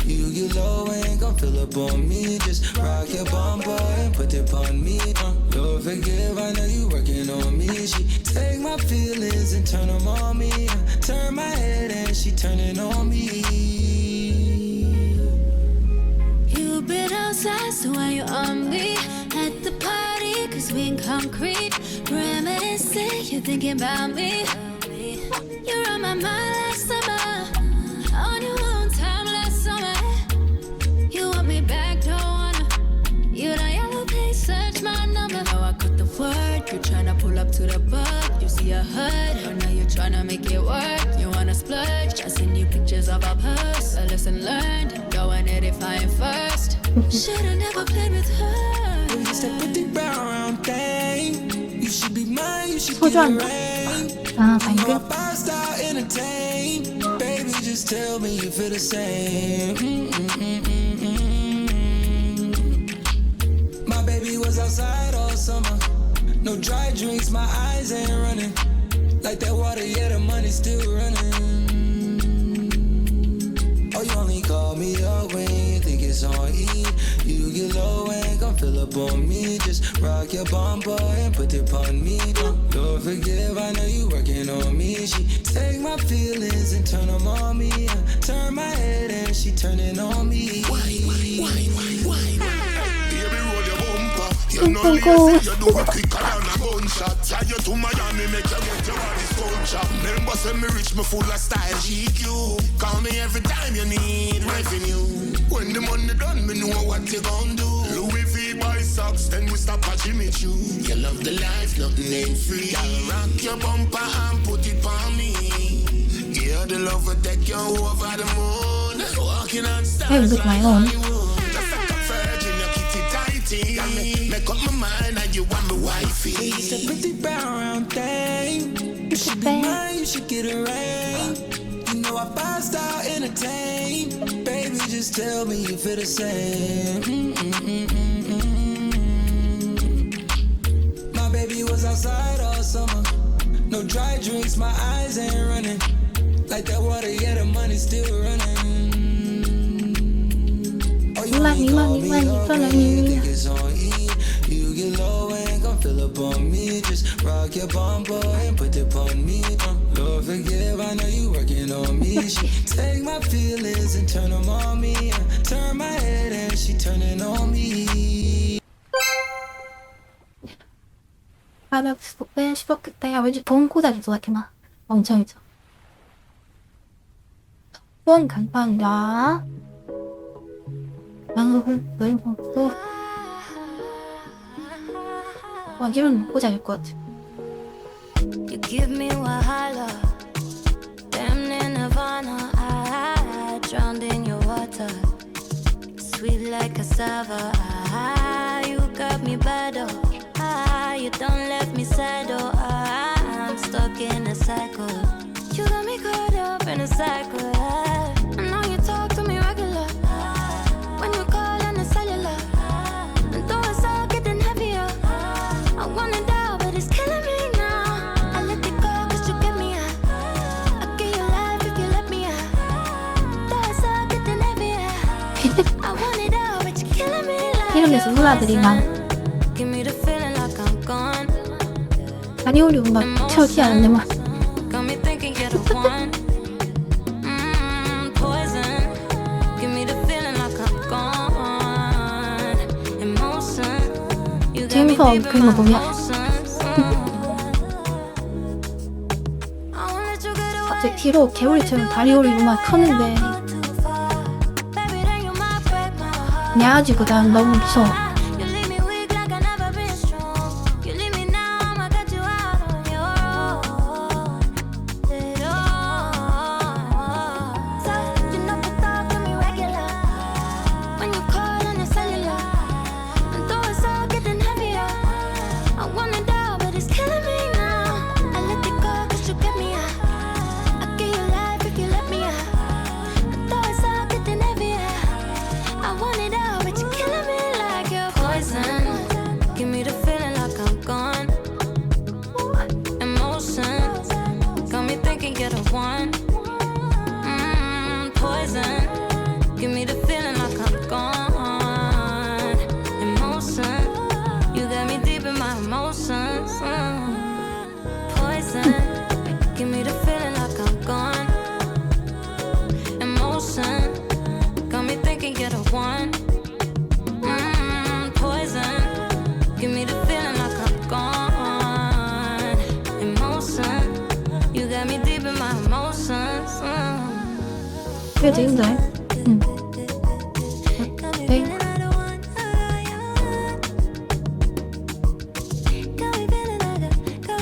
You get low and come fill up on me. Just rock your bumper and put it on me. Don't forgive, I know you working on me. She take my feelings and turn them on me. Turn my head and she turning on me. You've been outside, so why you on me? At the party, cause we in concrete. Reminiscing, you thinking about me. You're on my mind last summer. On your own time last summer. You want me back, don't wanna. You the yellow page, search my number. Now I cut the word, you're tryna pull up to the bug. You see a hood, oh now you're tryna make it work. You wanna split. pages of a purse. A lesson learned, go and edify first. Should've never played with her. You used to put the brown thing. You should be mine, you should get 소주한 it right. 아, I'm 방금? a five-star entertain. Baby, just tell me you feel the same. My baby was outside all summer. No dry drinks, my eyes ain't running. Like that water, yeah, the money's still running. Oh, you only call me up when you think it's on E. You get low and come fill up on me. Just rock your bumper and put it on me. Lord forgive, I know you working on me. She take my feelings and turn them on me. Turn my head and she turning on me. Baby, roll your bumper. You know 꽁꽁꽁. lazy, you do it quicker than a gunshot. Tie you to Miami, make you get your body culture. Remember, say me rich, me full of style. GQ, call me every time you need revenue. When the money done, me know what you gon' do. Louis V buy socks, then we stop at Jimmy Choo. You love the life, nothing ain't free. I'll rock your bumper and put it on me. Yeah, the love will take you over the moon. Walking on Hey, stars look, like my own. Hollywood. Just like a virgin, you kitty tighty. Make up my mind and you want me wifey. You used to put the brown thing. You should be mine, you should get it right. You know I five-star entertain. Baby, just tell me you feel the same. My baby was outside all summer. No dry drinks, my eyes ain't running. Like that water, yeah, the money's still running. Oh, you only call me up when you think it's on E. You get low and come fill up on me. Just rock your bumper and put it on me. Lord forgive, I know you working on me. She take my feelings and turn them on me. Turn my head and she turning on me. 하나 왜 싶었겠다. 왠지 돈코다리 좋아했구나. 멍청이죠. 후원 감사합니다. 또 와, 이런 꽂아질 것 같아. You give me Wahala, damn near Nirvana. I drowned in your water, sweet like cassava. You got me bad, oh. You don't let me settle. I'm stuck in a cycle. You got me caught up in a cycle. I know you talk to me regular when you call on the cellular. And though it's all getting heavier, I want it out, but it's killing me now. I let it go 'cause you get me out. I'll give you life if you let me out. Though it's all getting heavier, I want it out, but you're killing me like 이름에서 누나들이랑 Give me the feeling like I'm gone. 다리오리 막 채우지 않는데 막 Got me thinking you're the one. Poison. Give me the feeling like I'm gone. Emotion. You got me 재밌어, deep in 그런 거 my 보면. emotions. I won't let you get away. 갑자기 뒤로 개구리처럼 다리오리로 막 터는데 Too far. Baby, then you might break my heart. 냐아지고 난 너무 무서워. You leave me weak like I never been strong. You leave me now, I'ma cut you out on your own. It all. So you never talk to me regular when you call on the cellular. And though it's all getting heavier, I want it out, but it's killing me now. I let it go 'cause you get me out. I'll give you life if you let me out. And though it's all getting heavier, I want it out, but you're killing me like you're poison. Give me the feeling like I'm gone. Emotions got me thinking you're the one. Poison. Give me the feeling like I'm gone. Emotion. You got me deep in my emotions. Poison. Give me the feeling like I'm gone. Emotion. Got me thinking you're the one. Poison. Give me the feeling like I'm gone. Emotion. You got me deep in my emotions. 그게 되게 힘들어. 네.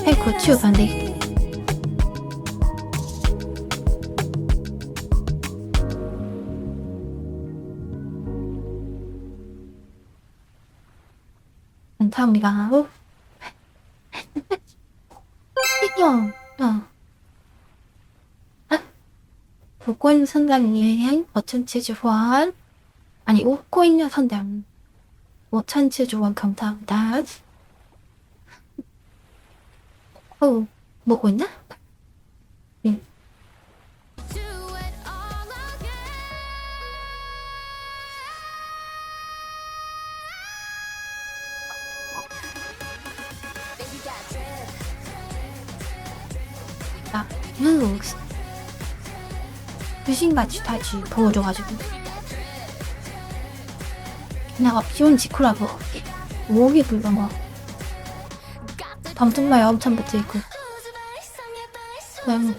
헤이코 치우 반대. 감사합니다. 복권 선장님 5,000치즈 후원. 아니 5코인요 선장 5,000치즈 후원 감사합니다. 먹고 있나? 응. Do it all again. Baby got drip. 나 귀신같이 다시 보여줘가지고 내가 비온 직후라고 목이 불던 거 밤중마에 엄청 붙어있고 그냥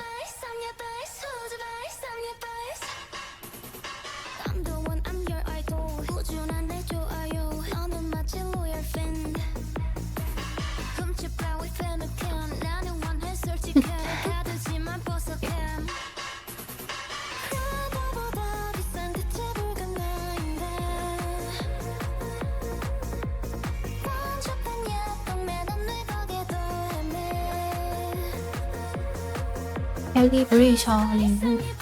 I'm the one, I'm your idol. 꾸준한 내 좋아요. 너는 마치 로얄 팬. 흠집 따위 페너캠. 나는 원해 솔직해. 가득지만 벗어캠. 그거보다 비싼 대체 불가 나인데. 번쩍한 야동맨은 내 벽에도 헤매. 캘리브레이션이고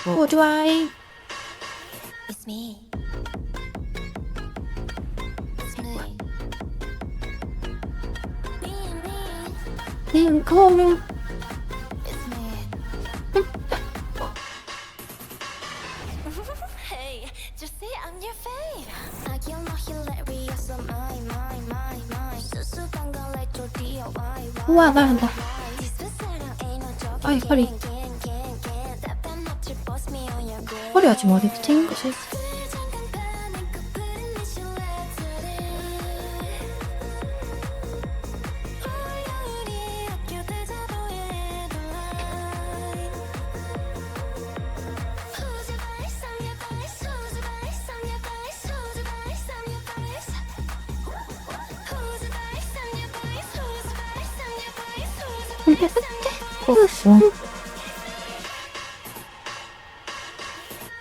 호주아이 It's me. It's me. 링콩 It's me. Hey, just say I'm your fave. I kill my hilarious, so my. 수수한 걸 like tortilla, why? 우와 나간다. 아이 허리 허리 아직 어디 붙인 것이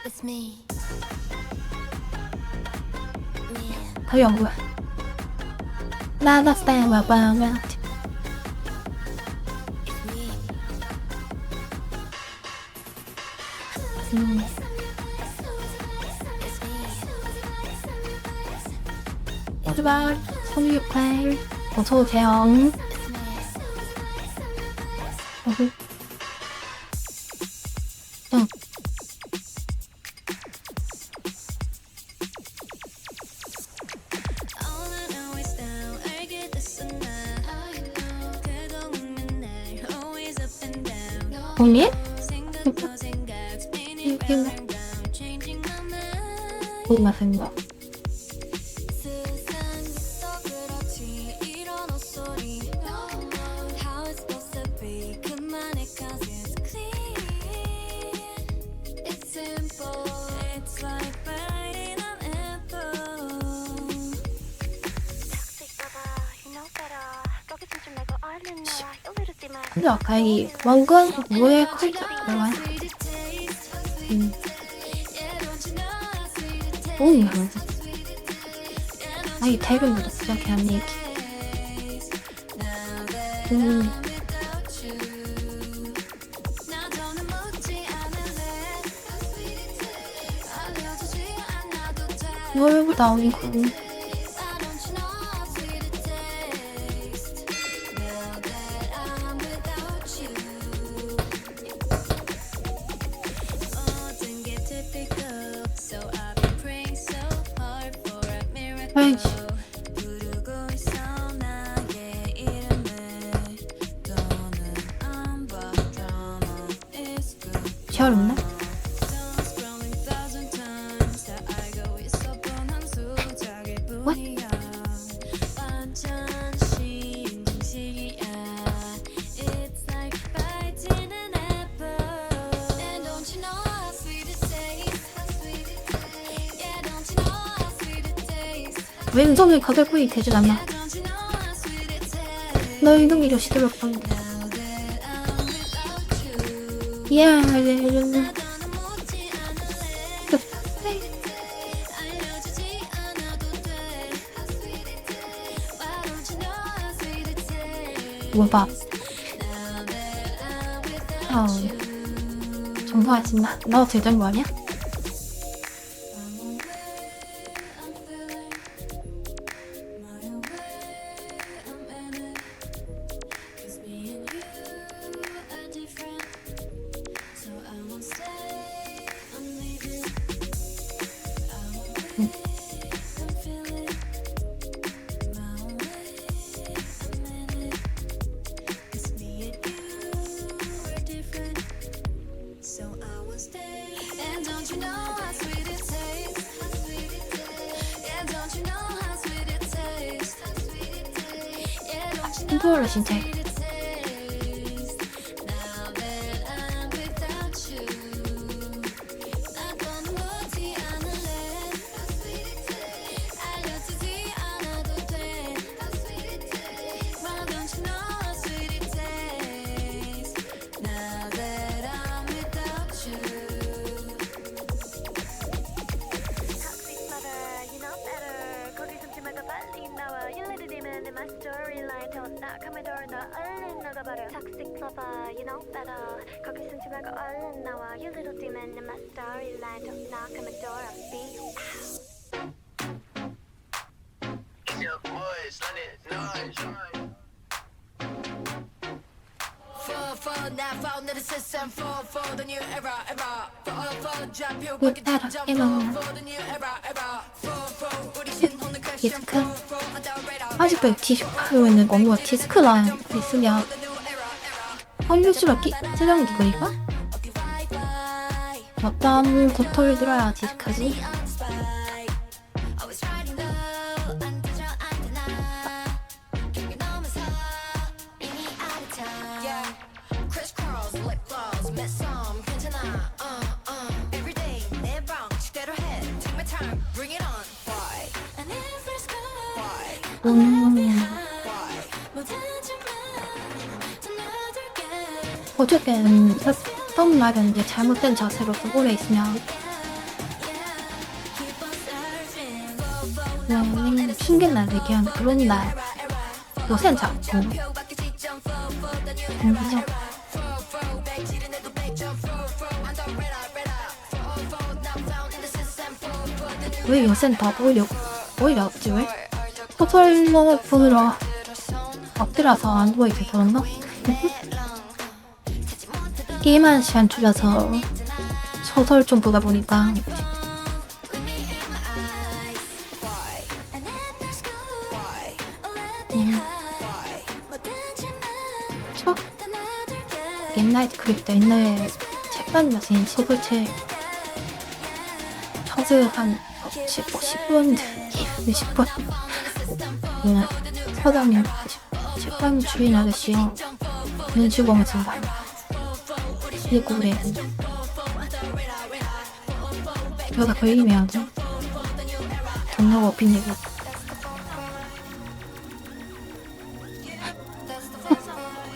It's me. 답이 안 보여. 나나 스타일 와봐면 출발 368 어서오세요. All I know is now I get the sun 그거 묻는 날 always up and down 공리? 생각도 생각 spinning round and round changing my mind 고기 맛있는 세상도 그렇지 이런 헛소리 How it's supposed to be 그만해 cause it's clean It's simple It's like biting an apple 닥칠까봐 you know better 거기 좀 말고 얼른 나와 You'll little see my 근데 아까 이 원근 뭐에 컬트 뭐야? 뽕이 하면서 아이 대변도 시작해 한 얘기. 얼굴 나오니 고 아이씨 지하렵나? What? 왜 은성이 가결구이 되진 않나? 너 이놈이 요시들을 본 예. 알려주지 않아도 돼. Why don't you know how sweet it tastes? 뭐 봐. Now that I'm without 아, you. 정보하지 마. 너 제정보 아니야? And don't you know how sweet it tastes? How sweet it tastes. Yeah, don't you know how sweet it tastes? How sweet it tastes. Yeah, don't you know 신도어를 진짜 how sweet it tastes? Now that I'm without you, 난 떠나지 않을래. How sweet it tastes. 알려주지 않아도 돼. How sweet it tastes. Why don't you know how sweet it tastes? Now that I'm without you. Toxic lover, you know better. 거기 숨지 말고 빨리 나와. You let it in in my storyline. 더 나가면 더 얼른 나가버려. Toxic lover, you know better. 거기 숨지 말고 얼른 나와. You little demon in my storyline. 더 나가면 더 be. Your boys, let it noise. For now, found in the system. For the new era. For jump you, 그 따라 해먹는 for the new era. For 우리 신혼은 question. 디스크? For underrated. 아직도 디스크로 있는 거 뭐야? 디스크랑 있으면 헐류수가 세상에 누가 이거? 어떤 고통을 들어야 디스크지? Always riding low, 안 되죠 안 되나. 경계 넘어서 이미 out of time. Crisscross, lip gloss, met some, 괜찮아. Everyday 내 방식대로 해. Take my time, bring it on. Why? And if it's good, Why? why? 모든 줄만 더 놔둘게. 어쨌든 했던 말은 이제 잘못된 자세로 오래 있으면 Keep on surfing. 그냥 핑계날 얘기하는 그런 날 요새는 자꾸 표밖에 지점. 인정. 왜 요새는 더 오히려 없지 왜? 소설로 보느라 엎드려서 안 보이게 그런가? 게임하는 시간 줄여서 소설 좀 보다 보니까 And if there's good, let me high. 모든 줄만 저 더 놔둘게. 옛날 그립다 옛날에 책방이었으니 소설책 서술 한 10분 20분 그냥 서당님 책방 주인 아저씨 눈치 보면서 읽고 그래 그러다 걸리면 돈 내고 빚 내고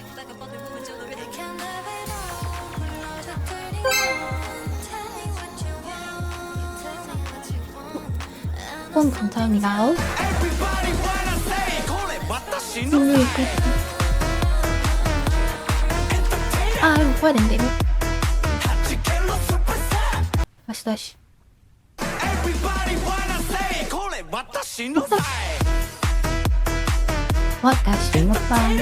It can live it all. 불러줘 31. Tell me what you want. Tell me what you want. 후원 감사합니다. Everybody wanna say, call it what the shit. 오늘 이거 아 이거 봐야 된대 이거 다시 Everybody wanna say, call it what the shit. 다시 먹방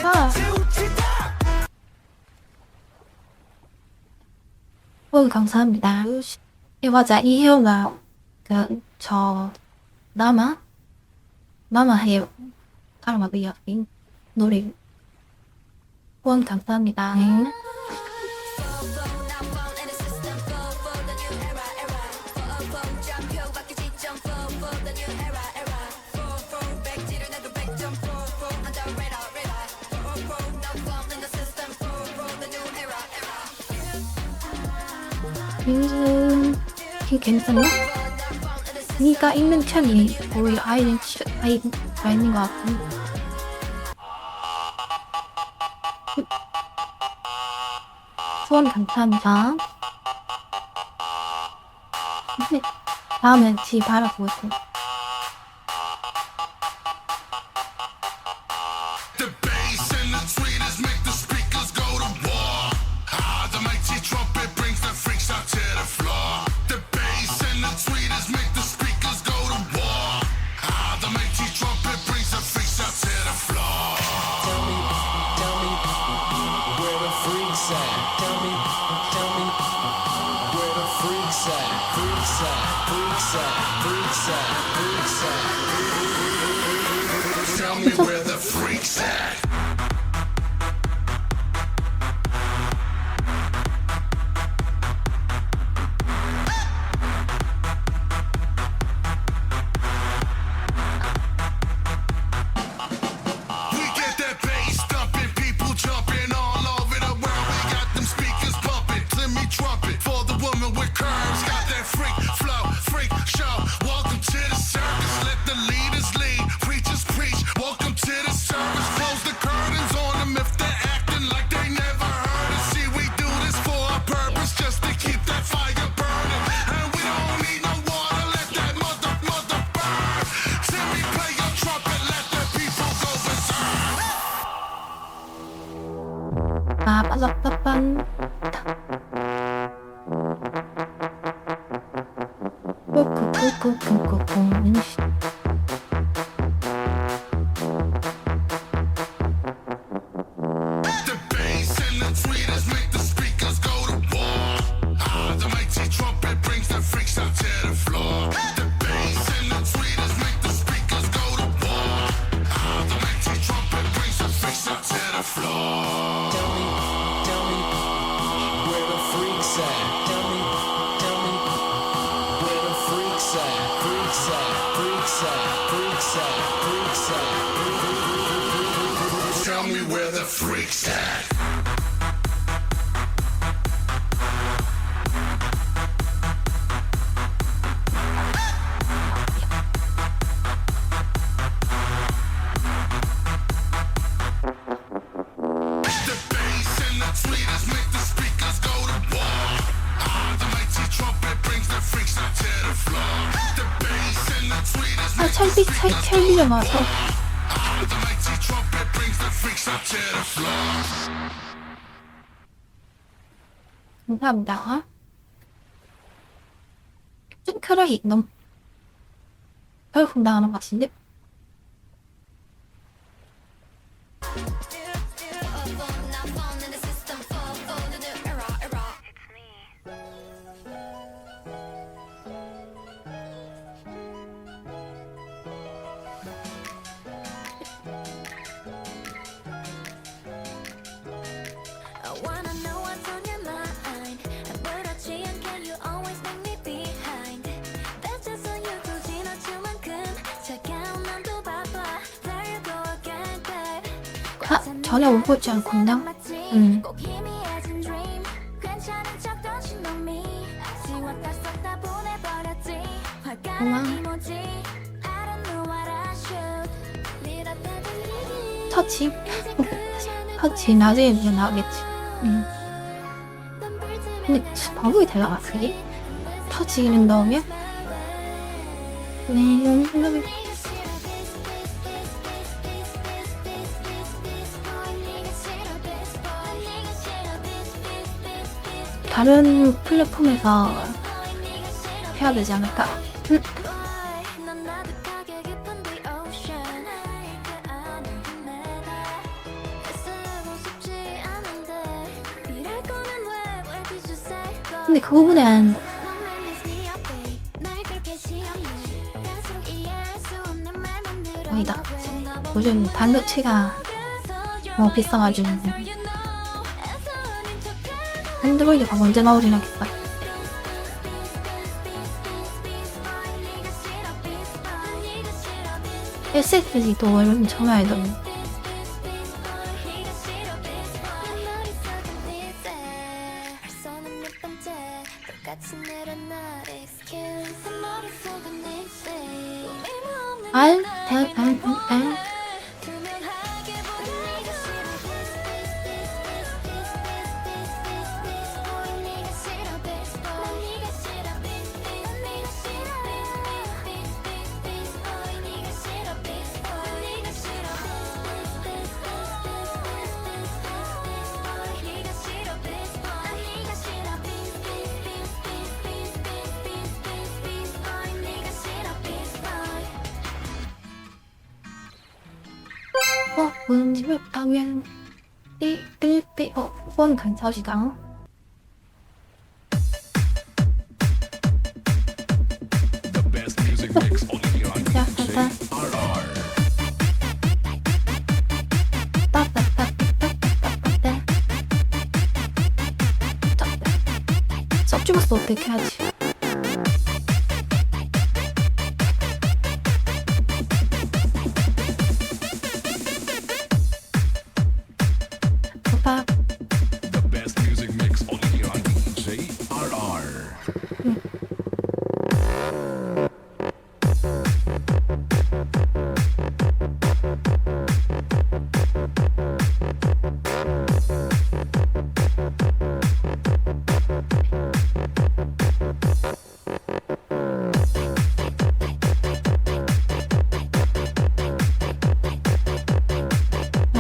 아 후원 감사합니다. 예 맞아 이 헤어가 저 나마 헤어 가르마 비어 노래 후원 감사합니다. 요즘 괜찮나? 니가 읽는 편이 거의 아이가 있는 것 같고 후원 감사합니다. 다음엔 뒤 바라보고. The bass and the tweeters make the speakers go to war. Ah, the mighty trumpet brings the freaks out to the floor. The bass and the tweeters make the speakers go to war. Ah, the mighty trumpet brings the freaks out to the floor. Tell me where the freaks at. Tell me where the freaks at. Freaks at, freaks at, freaks at, freaks at. Tell me where the freaks at. We get that bass thumping, people jumping all over the world. We got them speakers pumping. Let me trumpet for the woman with curves. Got that freak flow, freak show. Welcome to the circus. Let the leaders lead, preachers preach. Welcome to the service. Close the curtains on them if they're acting like they never heard us. See, we do this for a purpose, just to keep that fire burning. And we don't need no water. Let that mother burn. Timmy, play your trumpet. Let the people go berserk. 빠빠빠빰. 꾹꾹꾹꾹꾹꾹. The bass and the tweeters make the speakers go to war. Ah, the mighty trumpet brings the freaks out to the floor. The bass and the tweeters make the speakers go to war. Ah, the mighty trumpet brings the freaks out to the floor. Tell me where the freaks at. Tell me where the freaks at. Freaks at, freaks at, freaks at, freaks at. Tell me where the freaks at. The bass and the tweeters make the speakers go to war. Ah, the mighty trumpet brings the freaks out to the floor. The bass and the tweeters 아, make the 찰리가 와서. Ah, the mighty trumpet brings the freaks out to the floor. 감사합니다. 핑크라이 너무 결국 나가는 것 같은데? I wanna know what's on your mind. 아무렇지 않게 you always make me behind. That's just so you 또 지나칠 만큼 차가운 맘도 봐봐. There you go again, babe. 아, 전혀 못 보지 않군요. 꼭 희미해진 dream. 괜찮은 척 던진 놈이 지웠다 썼다 보내버렸지. 화가 이 뭐지? I don't know what I should. 밀었다 돌리기. 터치. 터치 나중에 이제 나오겠지. 근데 방법이 되나 그게? 터치 이름 넣으면? 네, 생각이. 다른 플랫폼에서 해야 되지 않을까? 넌 나득하게 깊은 the ocean. 그 안을 헤매다. 쓰고 싶지 않은데 이럴 거면 왜 did you say go? 근데 그 부분엔 넌 miss me up, babe. 날 그렇게 시험해. 갈수록 이해할 수 없는 말만 늘어나. 아니다. 요즘 반도체가 너무 비싸가지고 안드로이드가 먼저 나오진 않겠다. SSD도 얼마 전에 알더니 알, 음식을 하면 띠띠띠 후원 감사합니다. The best music mix only here on 자, DJ 자, RR. 썹 죽었어. 어떻게 해야지? 오빠, The best music mix only here on DJ RR.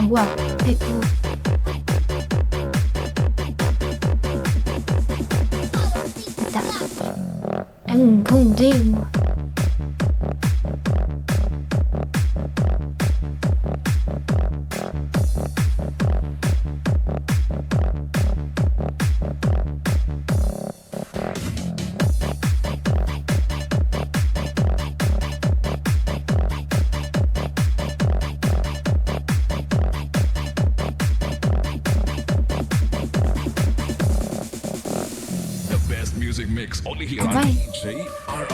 뭐야? 대구. 됐다. 동진. The best music mix only here on Alright. DJ RR.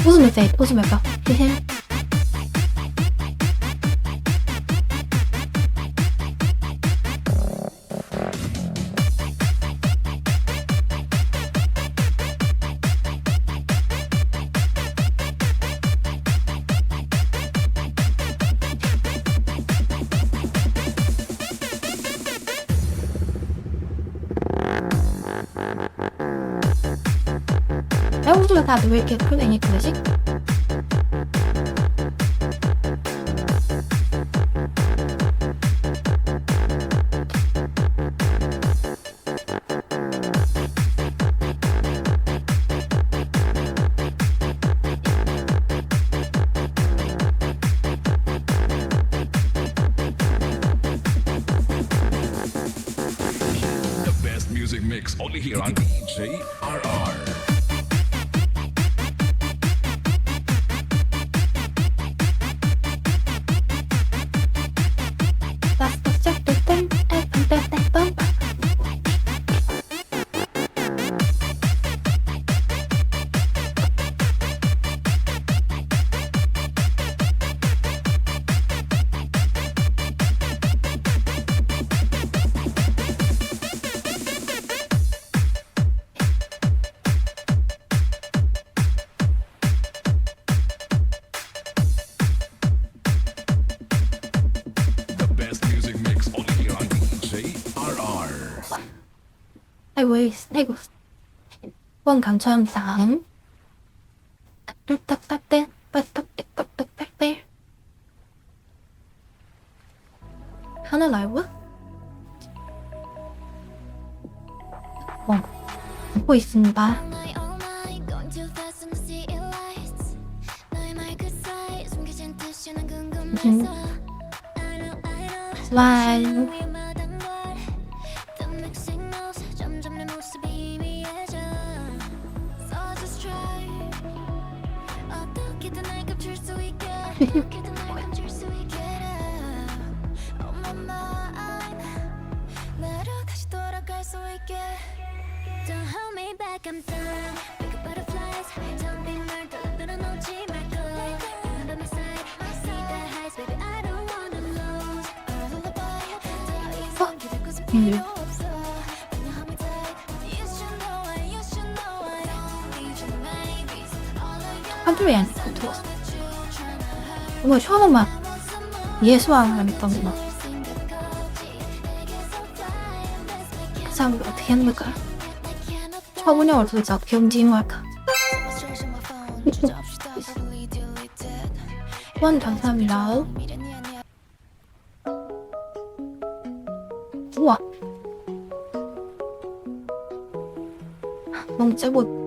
웃으면서 웃으면서. 헤헤. 웃으면 다들 왜 이렇게 표정이 그러지? The best music mix only here on DJ RR. The best music mix only here on DJ RR. 아이고, 후원 감사합니다. 뚝딱딱대, 빠딱딱딱딱대. 하나 라이브? 보고 있습니다. my, oh my, going too fast on the city lights. 너의 말그 사이 숨겨진 뜻이 난 궁금해서. I know. 스마일. 위험하단 걸. The mixed signals 점점 내 모습이 희미해져. So just try. 어떻게든 날 감출 수 있게. 어떻게든 날 감출 수 있게. On my mind. 나로 다시 돌아갈 수 있게. Don't hold me back, I'm done. Big butterflies, jumping 널 떨어놓지 말걸. You're by my side, see the highs, baby. I don't wanna lose. A lullaby, 더 이상 기댈 곳은 필요 없어. When you hold me tight, you should know I don't need you, maybe. All of your 한줄이 아니고 들었어. 정말 처음만 예수왕을 믿던구나. 그 사람을 어떻게 하는 걸까? 처분형을 도대체 어떻게 움직이는 걸까? 후원 감사합니다. 우와. 멍째봇.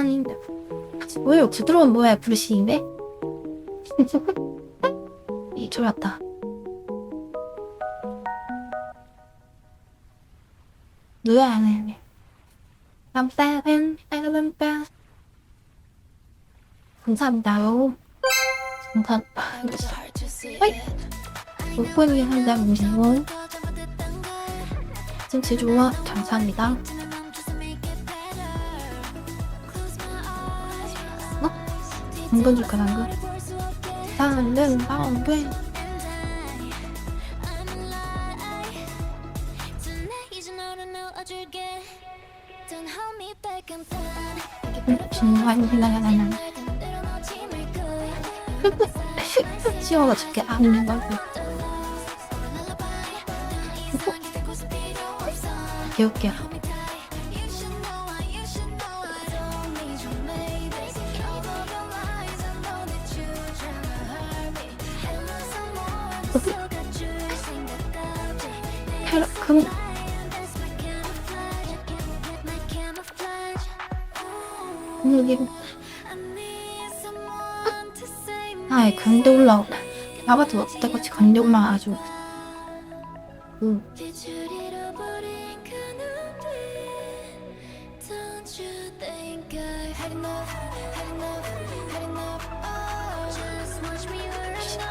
짠. 왜 부드러운 뭐야 브루시인데? 이 졸았다. 누야 안 해. 빰빰빰 빰빰빰. 감사합니다요. 감사합니다. 어이. 목포님 한장 오시고 진짜 좋아. 감사합니다. 당근 줄까 당근? 당근. 중요한 생각이 씌워가지고 안 있는 거고. 개웃겨. 금 여기 아이 근데 올라오네. 아바트 어때까지 근데 올라 아주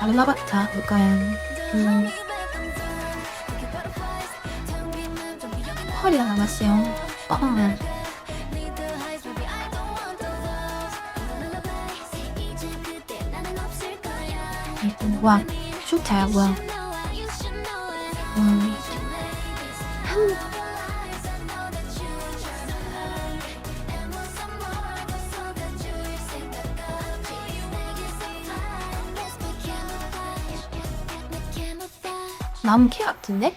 알라바타 볼까요? 펄이가 남았어요. 와, 좋다, 뭐야. 나무캐 같은데?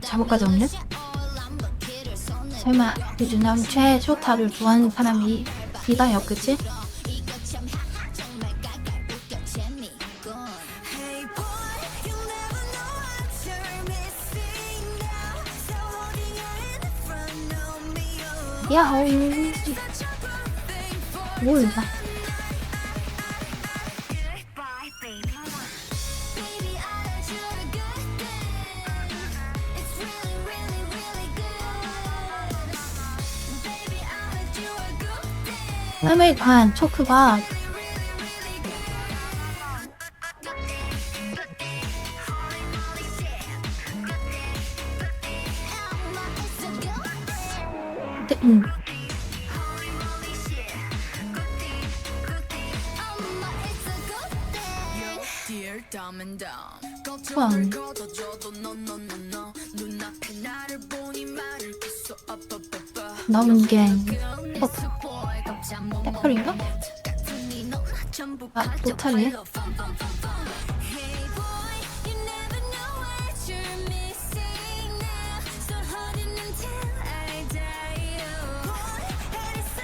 잘못까지 없네? 설마 유주남 최쇼타를 좋아하는 사람이 이다였겠지? 야호 몰라. 아메리칸 초크가 와. 나온 게 페퍼인가? 아, 노탈이네?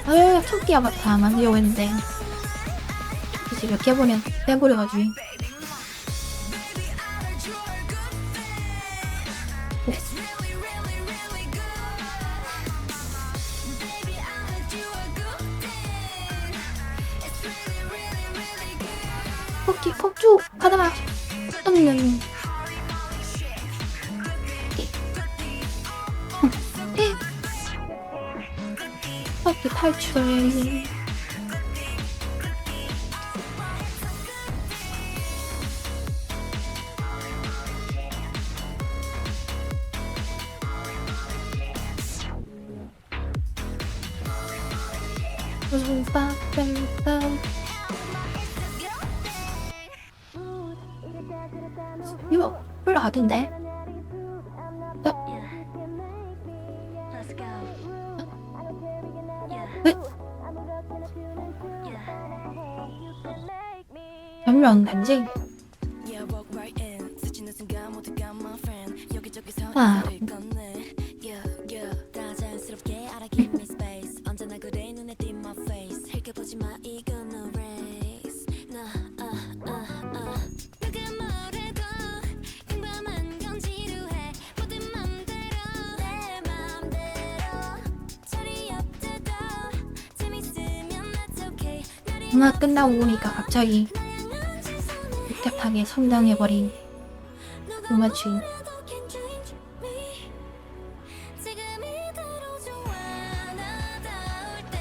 아유, 토끼 아바타 만들려고 했는데 이제 몇 개 빼버려가지고 토끼 폭주 가다가 토끼 탈출. 이거 올라가던데? Let's go. 별로 간지? 아, me space 언제나 그래 눈에 띈 my face 흘겨보지 마 이건 no race 누가 뭐래도 평범한 건 지루해 모든 맘대로 내 맘대로 자리 없대도 재밌으면 that's okay 음악 끝나고 보니까 갑자기 급격하게 성장해버린 음악 주인. 지금 이대로 좋아 나다울 때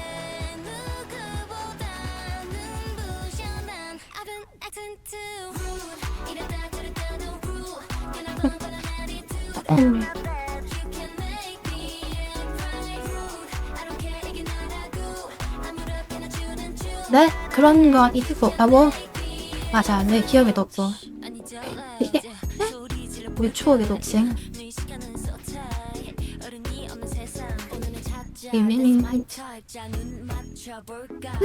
누구보다는 부셔 난 I've been acting too rude 이랬다 저랬다도 rude 변화번번한 attitude You can make me cry rude I don't care 이게 너라고 아무렇게나 주는 춤 네? 그런 거 있을 수 없다고? 맞아, 내 기억에도 없어. 아니죠 소리 질러 우리 추억에도 없지. 네 시간은 so tight 어른이 없는 세상 오늘은 찾자 비밀. 자, 눈 맞춰볼까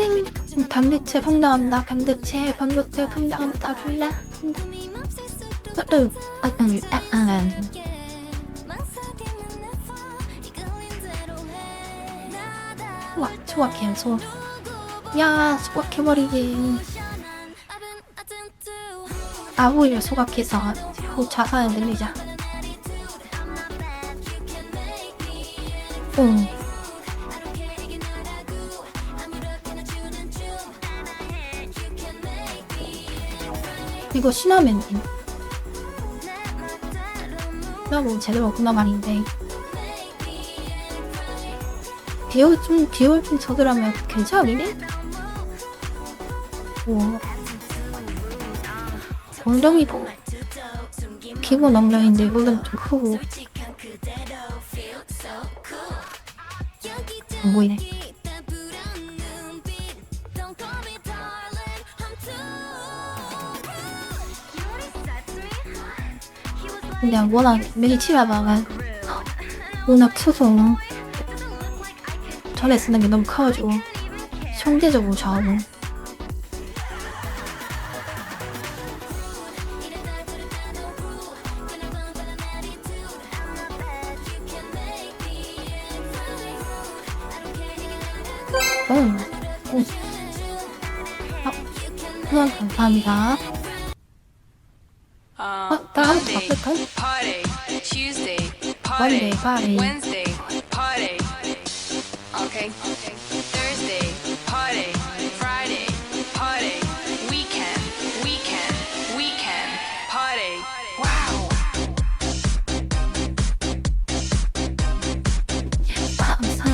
반대체 성장한다. 반대체 성장한다. 불라. 꿈이 맘쓸수록 또 망설이면 never 이끌린 대로 해 나다 와, 소각해, 소. 야, 소각해버리기. I've been acting too 아우를 소각해서 자산을 늘리자. 응. 이거 신화면 나 뭐 제대로 없구나 말인데 비율 좀 적으라면 괜찮으네? 오 엉덩이도 기본 엉덩이인데 이거는 좀 크고 안 보이네. 근데 워낙 밀치라다가 워낙 커서 전에 쓰는 게 너무 커가지고 형제적으로 좌우로 후원 감사합니다. 다음 바쁠까요? Party, Tuesday, Monday, party, party. Wednesday, party. Okay. Thursday, party, Friday, party. Weekend, party. Wow. 감사합니다.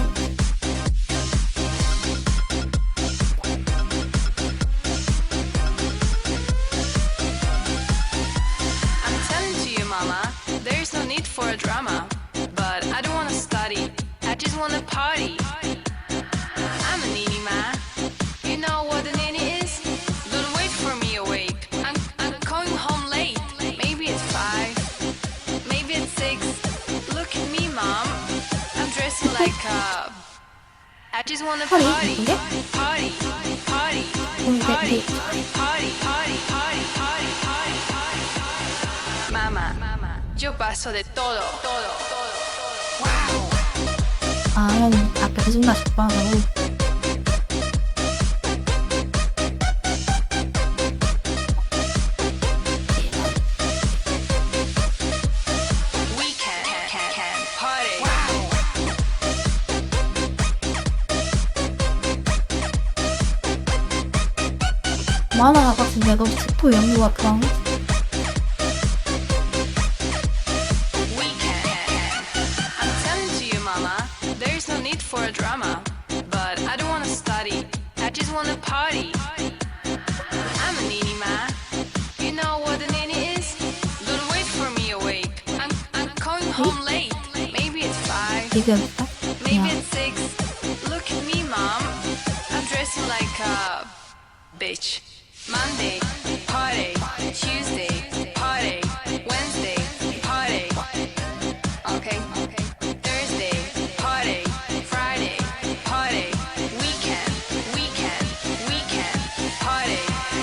I'm telling to you, mama, there's no need for a drama. But I don't wanna study, I just wanna party. I'm a nini, ma. You know what a nini is? Don't wait for me awake. I'm going home late. Maybe it's 5, maybe it's 6. Look at me, mom. I'm dressing like a. I just wanna Party? party, 뭔데? party, party, 뭔데? party, 네. party, party, party, party, party, party. Mamá, yo paso de todo, todo, todo. Wow. 아, 아까 해준다 싶어. We can party. Wow. 만화 같은데 너무 스토 연구가 그런 We can. I'm telling to you, mama, there's no need for a drama. But I don't wanna study, I just wanna party. I'm a nini, ma. You know what a nini is? Don't wait for me awake. I'm going home late. Maybe it's 5. 비교했다. Maybe 그냥 it's 6. Look at me, mom. I'm dressing like a bitch. Monday, party. Tuesday, party. Wednesday, party. Okay. Thursday, party. Friday, party. Weekend, party.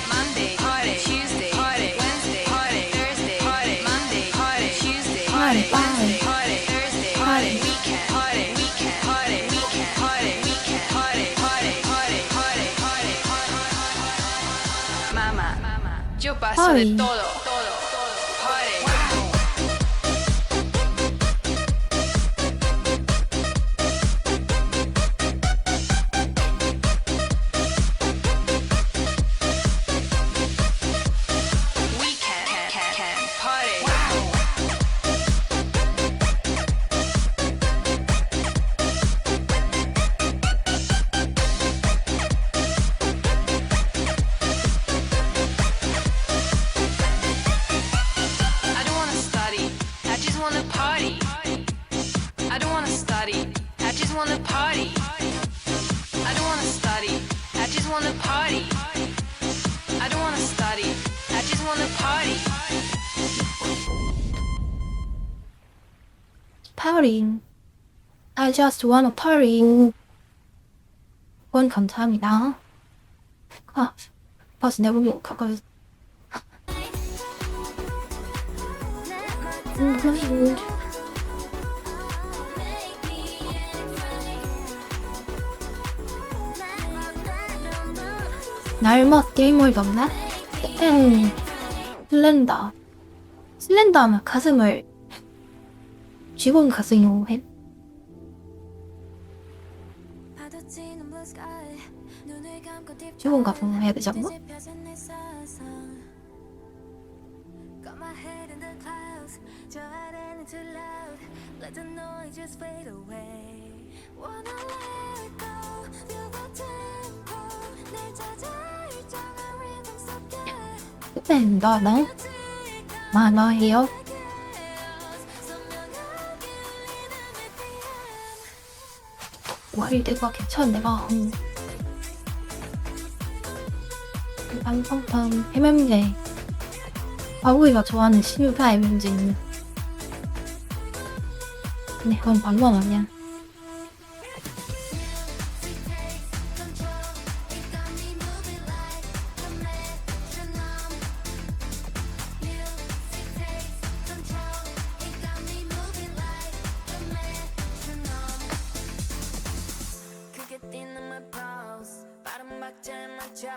Monday, party. Tuesday, party. Wednesday, party. Thursday, party. Monday, party. Tuesday, Party, party. party. Wednesday, party. Thursday, Party. weekend, party. pasa de Ay. todo, party. We can party. I don't wanna study, I just wanna party. I don't wanna study, I just wanna party. I don't wanna study, I just wanna party. I don't wanna study, I just wanna party. Partying. I just wanna partying. 후원 감사합니다. 아, 벌써 내 몸이 가까이. 날먹 게이머가 없나? 슬렌더. 슬렌더 하면 가슴을 쥐고 가슴이 해. 쥐고 가슴 해야 되지 않나? Got my head in the clouds, 저 아래는 too loud. Let the noise just fade away. Wanna let go, feel the tempo. 날 찾아 일정한 rhythm 속에. 나 만화해요. 와일드가 괜찮네. 안성판 해면제. 아구이가 좋아하는 신유파 해면제는. 근데 그건 방법 아니야. 그게 뛰는 my pulse. 빠른 박자에 맞춰.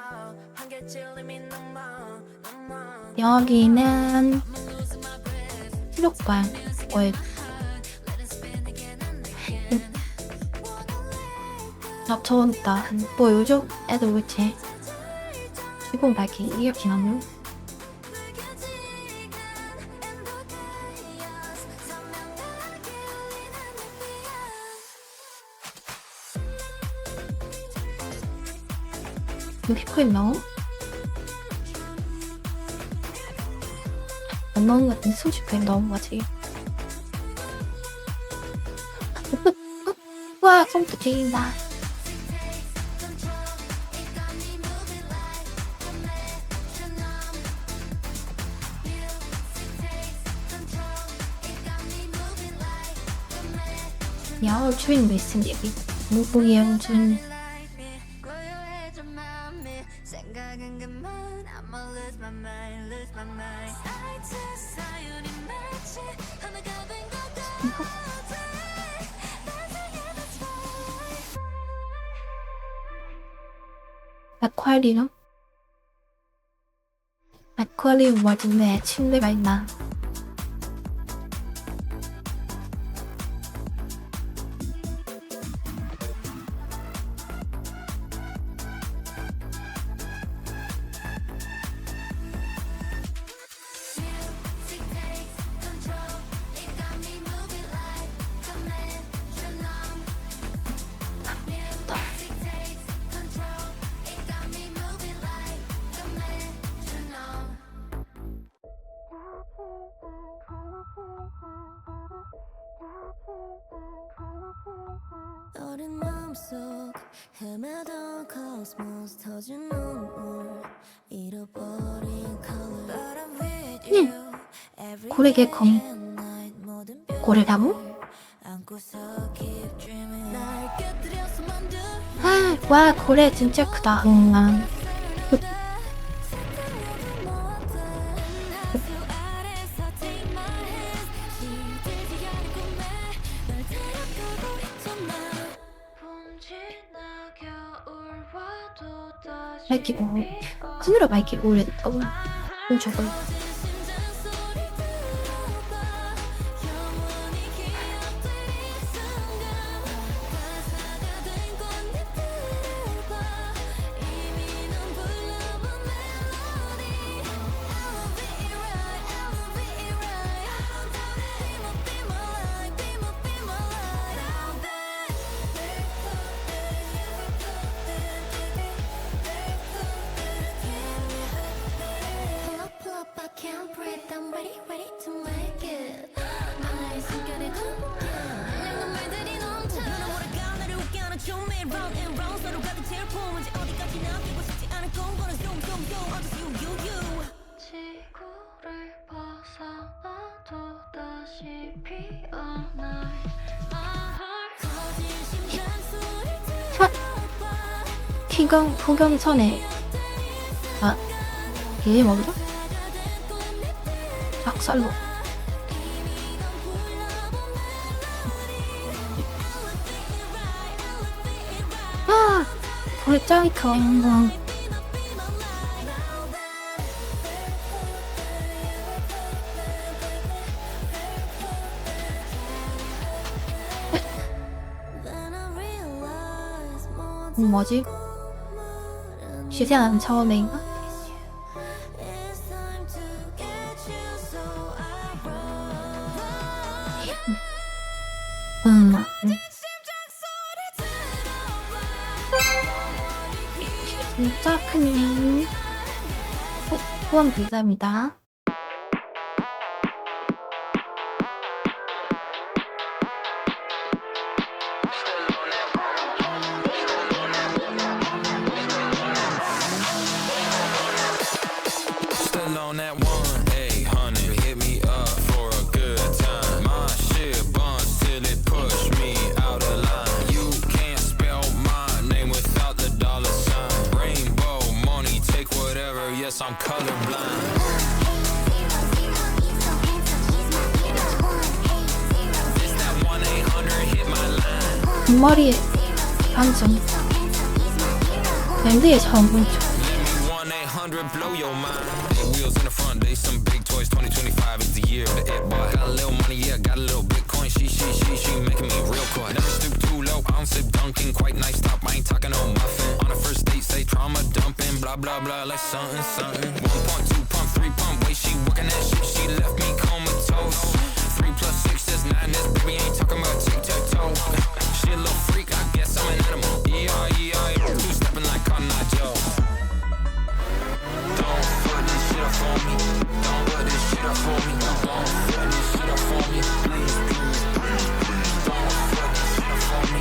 한계 찔림이 넘어. 여기는 수족관. 잡쳐온다. 뭐 요즘 애들 그치? 시공 밝기 이렇게 나누? 여기 휘프림 나오? 안 나오는 것 같은데 수십회 나온 거지. 와, 컴퓨터 죽인다. 야호 주인 메신 얘기. 무보기 연준. 고요해져 맘이 생각은 그만 I'ma lose my mind, lose my mind 사이트 사연이 마치 하나가 된 것 같아 아쿠아리움? 아쿠아리움 맞은데 침대가 있나? 어린 마음속 헤매던 코스모스 터진 눈물 잃어버린 color But I'm with you every 고래 day 개컴. and night 모든 고래 나무? 안고서 keep dreaming 날 깨뜨려서 만든 아, 와 고래 진짜 크다. 응. 마이키 오. 스누라 마이키 오래 됐다고. 저걸 Pull up, I can't breathe. I'm ready to make it. 나의 숨결에 걷게. 내 말들이 넘쳐. 너는 모를까 나를 웃게 하는 중 매일 round and round 서로 가득 채울 품은지 어디까지 남기고 싶지 않은 꿈꾸는 zoom. Just you. 지구를 벗어나도 다시 피어날. 거짓 심장 소리 들어봐. 후경천에 이게 뭐죠? 작살로 벌짱이 그런 뭐지? 시세한 처음인가? 진짜 큰일. 후원 감사합니다. Still on that 1-800, hit me up for a good time. My shit buns till it push me out of line. You can't spell my name without the dollar sign. Rainbow money, take whatever, yes I'm colorblind. It's that 1-800, hit my line. 머리에 반점. 밴드의 전분점. 1-800 blow your mind. Eight wheels in the front, they some big toys. 2025 is the year. The it boy got a little money, yeah, got a little Bitcoin. She making me real coy. Never stoop too low, I don't sip dunking. Quite nice top, I ain't talking no muffin. On the first date, say trauma dumping. Blah blah blah, like something. 1 pump, 2 pump, 3 pump. Way she working that shit, she left me comatose. 3 + 6 is 9. This baby ain't talking about tic-tac-toe. She a little freak, I guess I'm an animal. Yeah. Two stepping like Cotton Eye Joe. Don't put this shit up for me. Don't put this shit up for me. Don't put this shit up for me. Please. Don't put this shit up for me.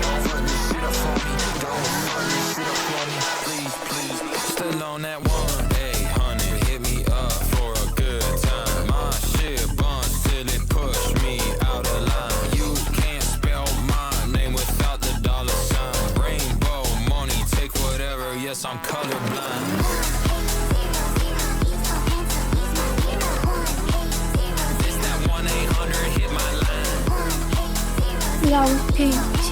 Don't put this shit up for me. Don't put this shit up for me. Please. Still on that 1-800, hit me up for a good time. My shit buns till it push me out of line. You can't spell my name without the dollar sign. Rainbow money, take whatever, yes I'm colorblind. It's that 1-800, hit my line. 야우페이치.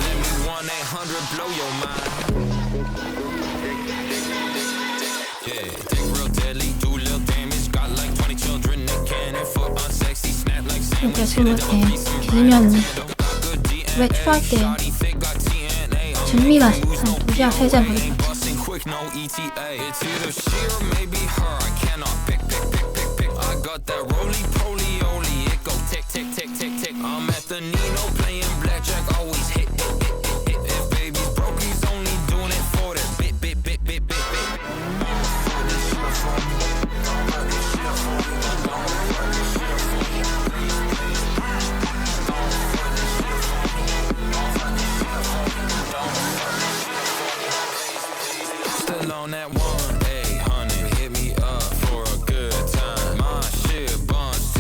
Let me 1-800 blow your mind. Yeah, take real deadly, do little damage. Got like 20 children, they cannon foot unsexy, snap like 이렇게 sandwich. 20개 기르면 외출할 때 준비가 한 2시간 3시간 걸리죠. Busting quick, no ETA. It's either she or maybe her. I cannot pick. I got that roly-poly-oly. It go tick. I'm at the Nino playing blackjack, always hit. If baby's broke, he's only doing it for that bit. Still on that 1-800, hit me up for a good time. My shit buns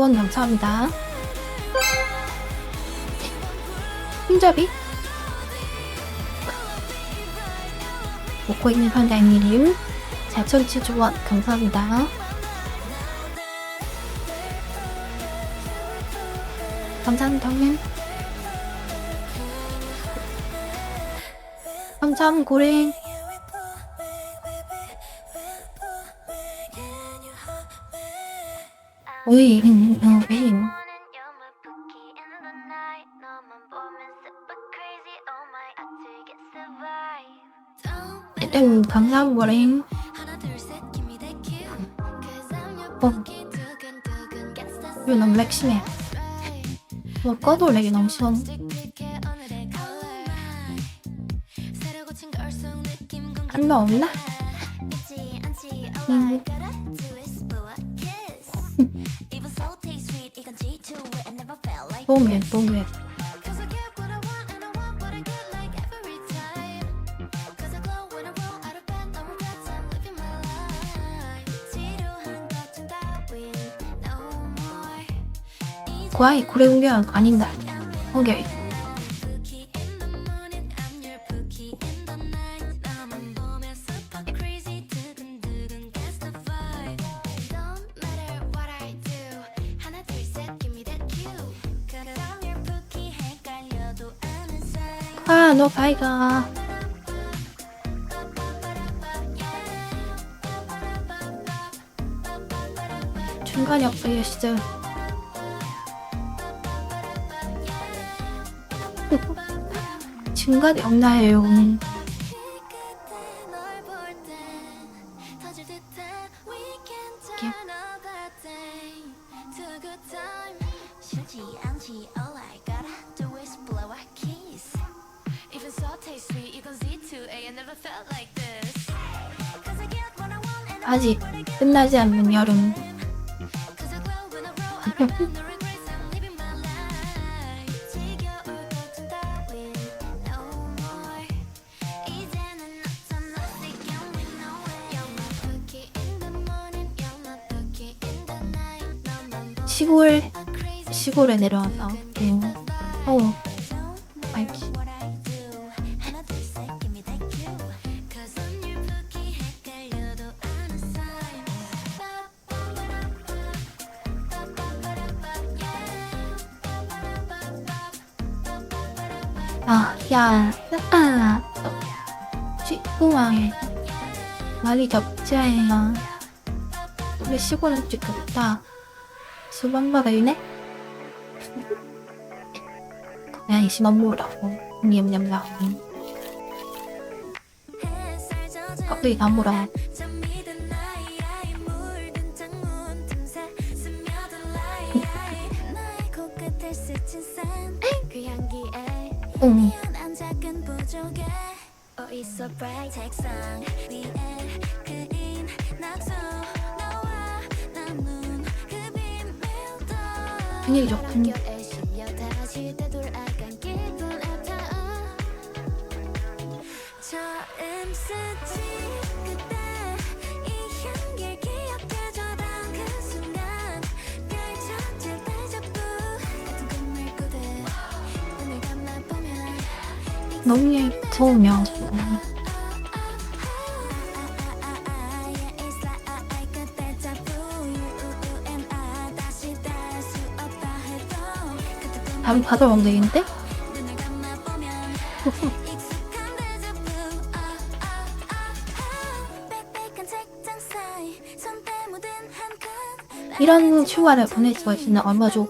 후원 감사합니다. 힘잡이? 먹고 있는 환자님 4,700원 감사합니다. 감사합니다. 감사합니다. 고랭 오이 오이 일단 감사합니다. 고랭 이거 너무 렉 심해. 뭐 꺼도 렉이 너무 심한. 안 나왔나? 똥해 똥해. 고아이 고래 공격 아닌다. 오케이. 아, 너 가이가. 중간이 없어요, 진짜. 중간이 없나요? 아직 끝나지 않는 여름. 시골에 내려왔다. 알지. 우와, 많이 덥지않아. 우리 시골은 좀 덥다. 수박바다이네? 그냥 이심한 모으라고. 냠냠냠. 갑자기 다 몰아. 분위기 좋군. 너무 좋으면 바로 받아오면 되겠는데? 이런 휴가를 보낼 수가 있으면 얼마 줘?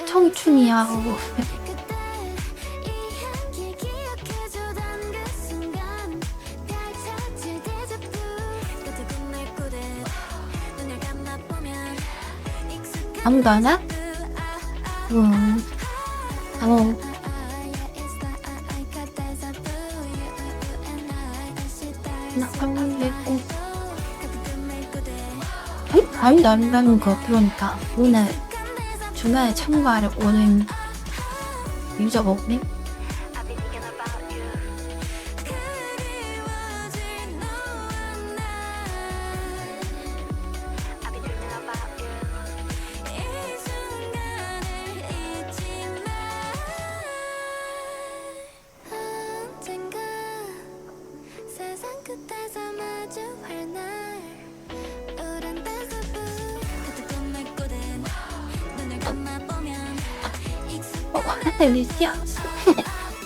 청춘이야. 아무도 안 와? 나가고 아니 나는 거 그러니까 오늘 주말에 참가를 오는 유저가 없네. 언젠가 세상 끝에서 마주할 날 우린 다소부 가득한 말꼬든 눈을 감아보면 근데 리시아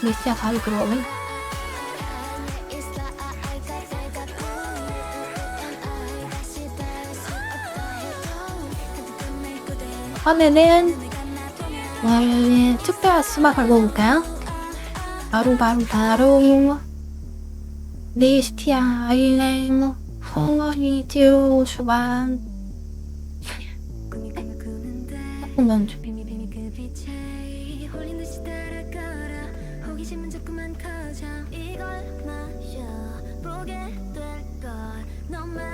리시아 바로 그러면 있어 아이가 내가 다시 닿을 수 없다 해도 가득한 말꼬든 오늘은 눈을 감아보면 오늘 특별한 수박을 먹을까요? 바로 리스티아 아일랜드 홍어리 듀 수박 꿈이 꿈을 꾸는데 한번 비밀 그 빛에 홀린 듯이 따라가라 호기심은 자꾸만 커져 이걸 마셔보게 될걸 너만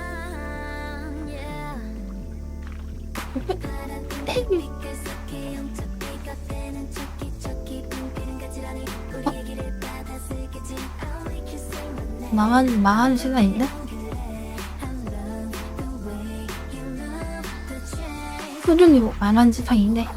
파란 빛깔 속에 영접기가 되는 척기 빙빙 가지런히 우리 얘기를 받아쓰겠지 I'll make you say my name 망하는 시간인데? I love the way you love the change 꾸준히 말하는 지상인데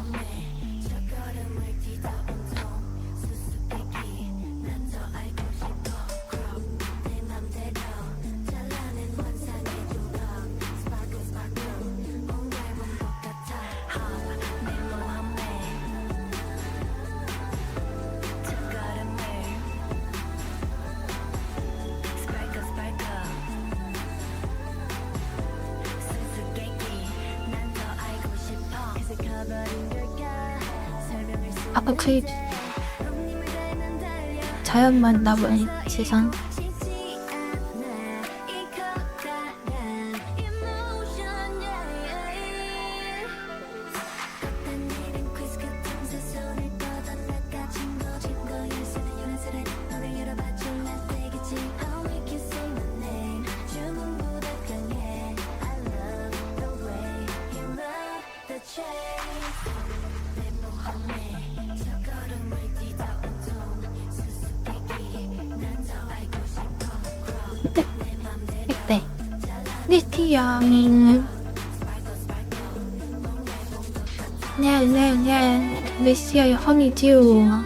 아까 그 자연만 남은 세상 네. 리스티아 네 리스티아의 허니듀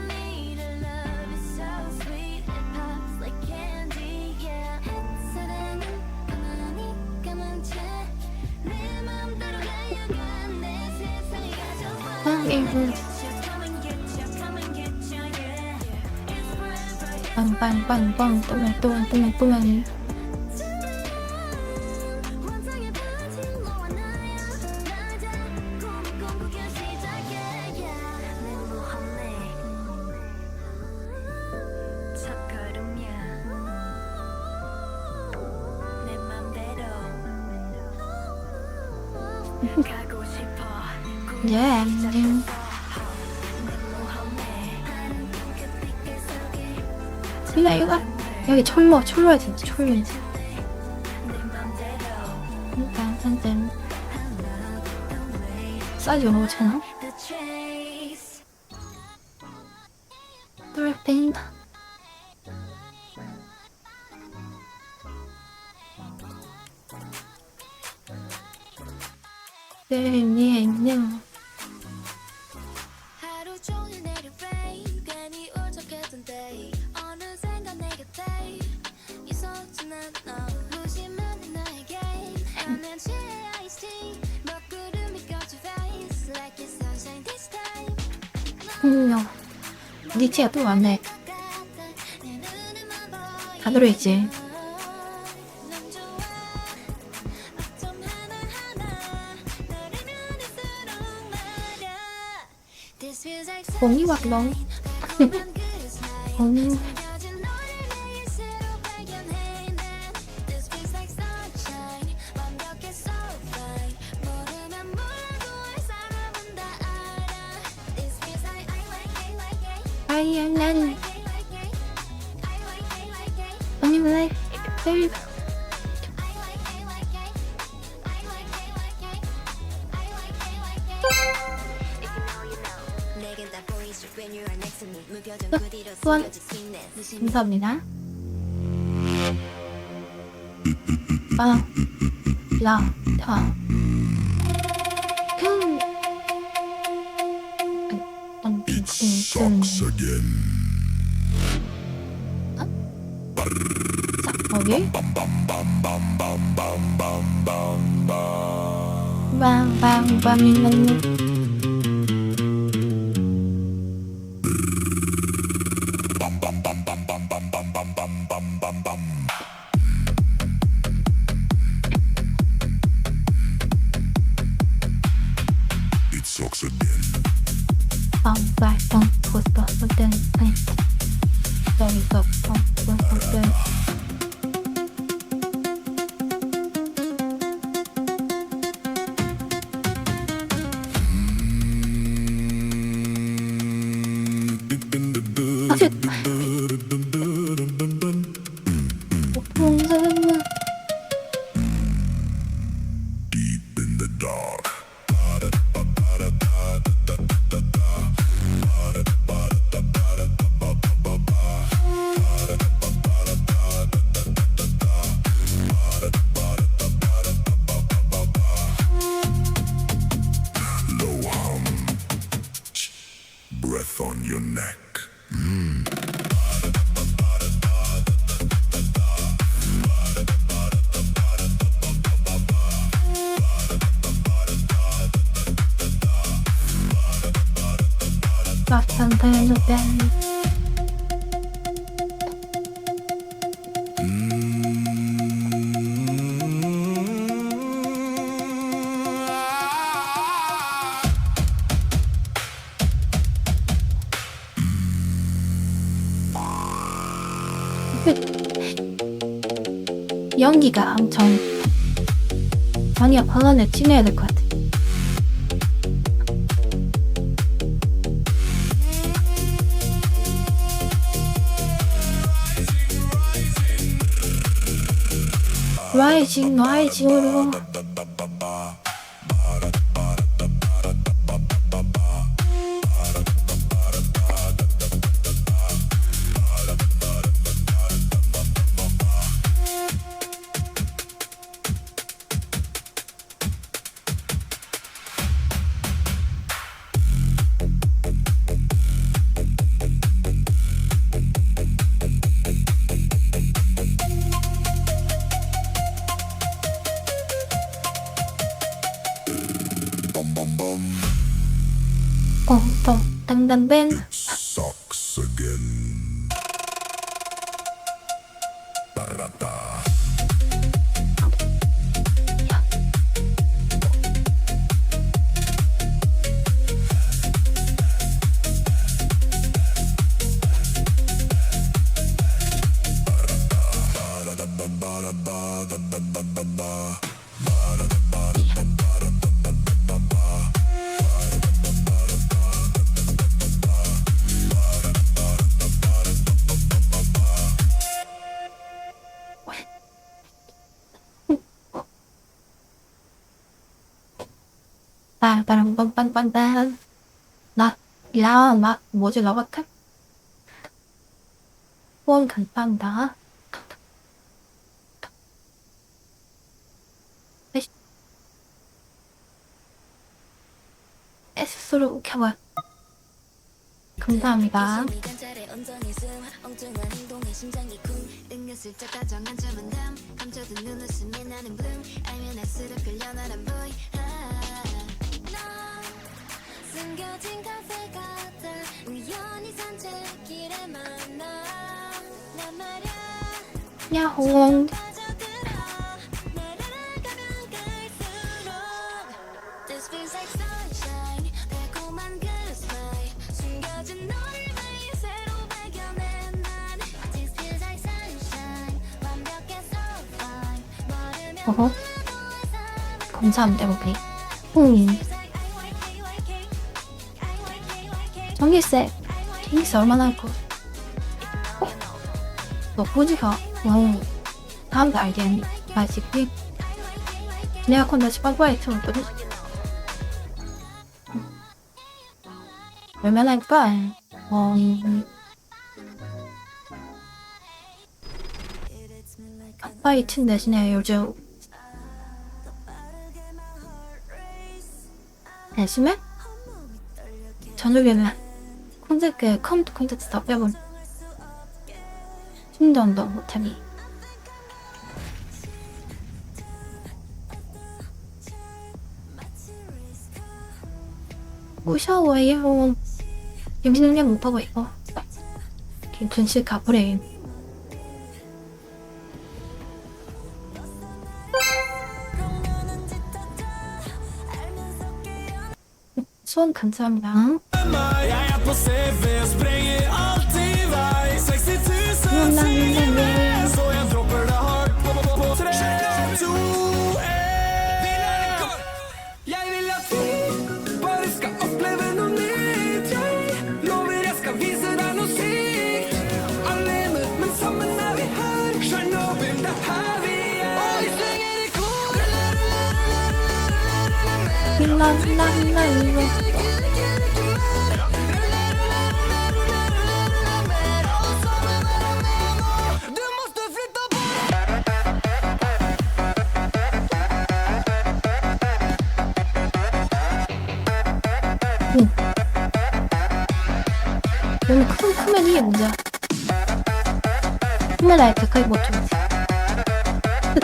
빵빵빵빵 또면 예. 이거 여기 철로야 진짜 철로지. 일단 사이즈가 너무 작나? 똘땡 네. 하루 종일 내린 rain 괜히 울적했던 day 어느샌가 내 곁에 있었지는 너 무심한 나의 game 안면 취해 iced tea 먹구름이 껴줘 face like it's sunshine this time 니치가 또 왔네. 다 들어있지. 공이 왔노. 공이 I am nan. Only like baby. 후원 감사합니다. 라 여기 빵빵빵 It sucks again. 빵빵빵 고스톱은 여기서 빵빵빵 사실 보통 사람은 Deep in the dark. Low hum. Breath on your neck. 마찬가지로 뺀 연기가 엄청 많이 방안에 친해야 될 것 같아. 라이징으로 꽁꽁 땅땅벤 Sucks again. Ba-da-da. 빵빵빵빵빵 막 뭐지 러버트? 후원 감사합니다. S로 켜봐. 감사합니다. 숨겨진 카페 같아 우연히 산책길에 만나 난 말야 야호. This feels like sunshine 달콤한 그 스마일 숨겨진 너를 매일 새로 발견해 난 This feels like sunshine 완벽해 so fine 모르면 어허. 감사합니다 우리 전기세 얼마나 할거 너 보지가 다음도 알겠니 맛있기 내가 건다시 빠빠이 처음 또 얼마나 할까 아빠 2층 대신에 요즘 대신에 저녁에는 컴퓨터 콘텐츠 다 빼버려. 충전도 못하니. 뭐 샤워해요. 임신을 못하고 있고 준실 가버려. 수원 감사합니다. 너무 크면 이게 문제야. 카메라에 가까이 못 줘. 네.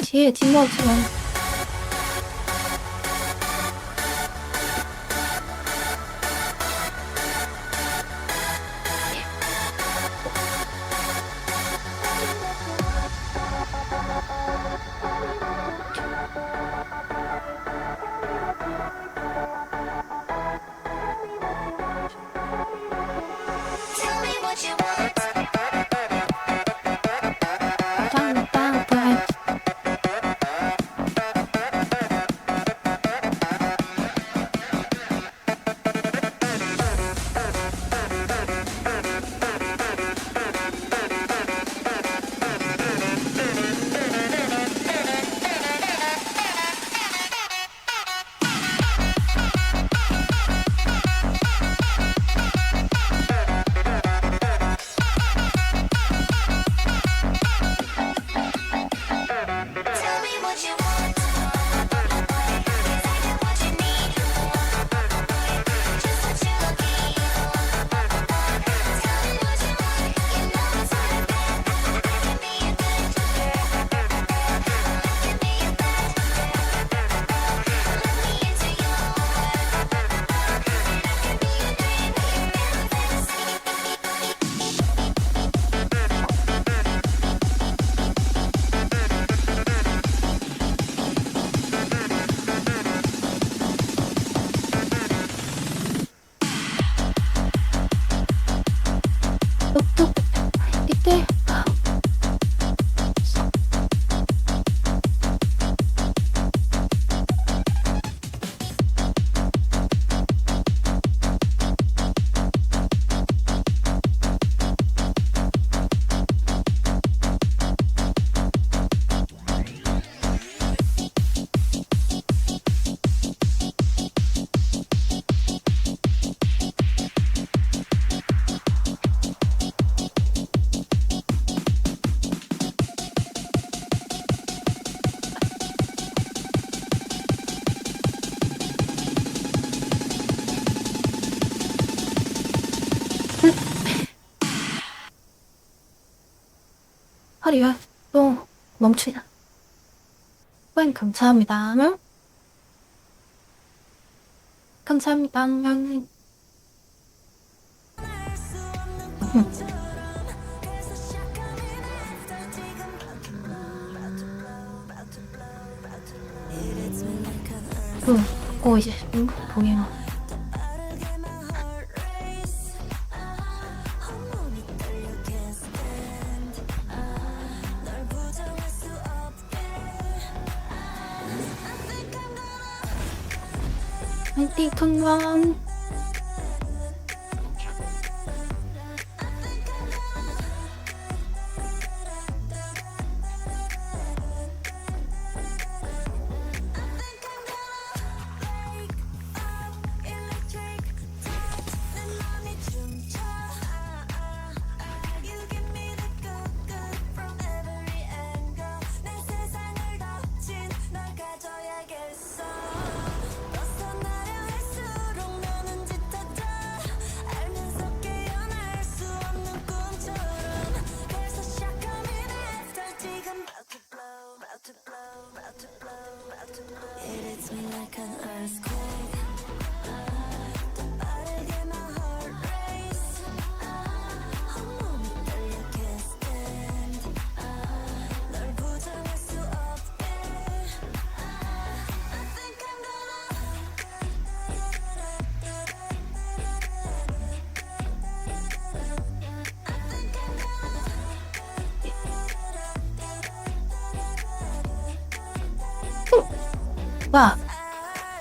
뒤에 뒷모습은 똑똑 이때 허리가 또 멈추냐. 후원 감사합니다. 감사합니다. 바꿔 이제 보기는. 화이팅 통관.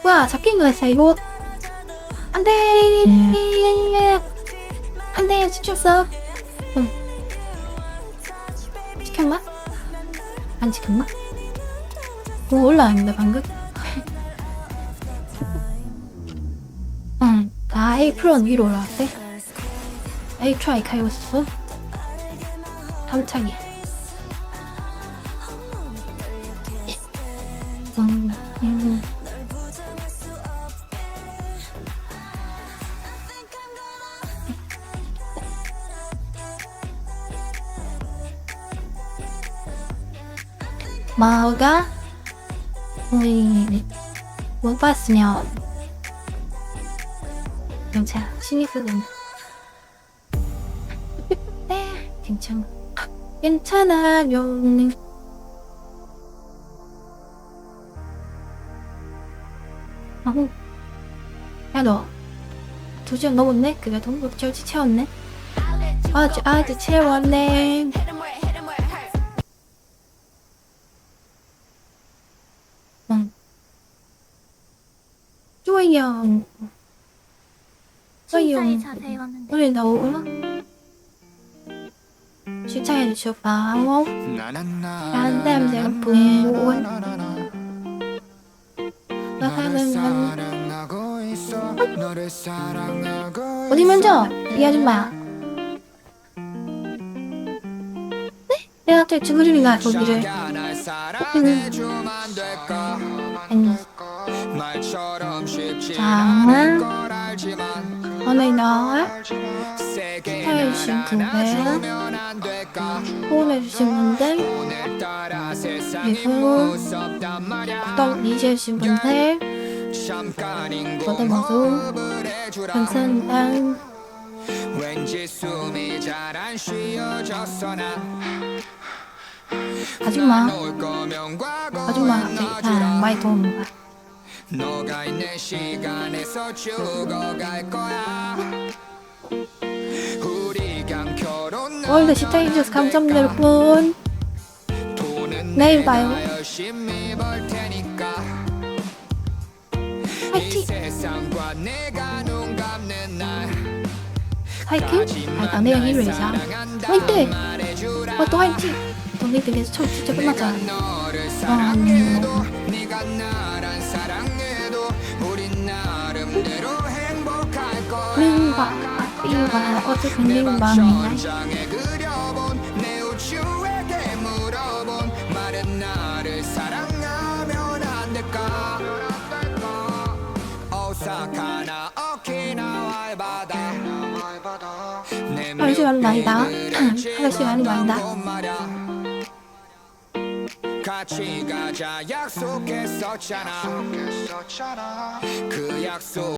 와, 잡힌 거였어, 이거. 안 돼! 안 돼, 지켰어. 지켰나? 안 지켰나? 뭐 올라왔는데, 방금? 아, A 프로는 위로 올라왔대. A 트라이 가고 있어. 함차기. 뭐가 못 봤으면 괜찮아. 신이 쓰는 네 괜찮아요. 야, 너 2시간 넘었네? 그래도 절치 채웠네? 아주 채웠네. 신사에 자세히 왔는데 오늘 나오구나? 시청해주셔서 감사합니다. 어디 먼저? 이 아줌마. 네? 내가 갑자기 주무르니까 거기를. 자, 오늘 날 축하해주신 분들, 후원해주신 분들, 그리고 구독 해주신 분들 모두 모두 감사합니다. 아줌마 많이 도움. 너가 있는 시간에서 죽어갈 거야. 우리 그냥 결혼. 오늘도 시청해주셔서 감사합니다, 여러분. 내일 봐요. 열심히 벌 테니까. 화이팅! 이 세상과 내가 눈 감는 날. 화이팅! 아, 내가 히로이자. 화이팅! 또 화이팅! 동생들께서 처음 진짜 끝났잖아. 네가 나란 사랑해도 우린 나름대로 행복할 거야. 삐가 어떻게 민방이냐? 장에 그려본 내 우주에게 물어본 말은 나를 사랑하면 안 될까? 오사카나 오키나와의 바다. 할 시간은 아니다. 할 시간은 아니다. 같이 가자 약속했었잖아. 그 약속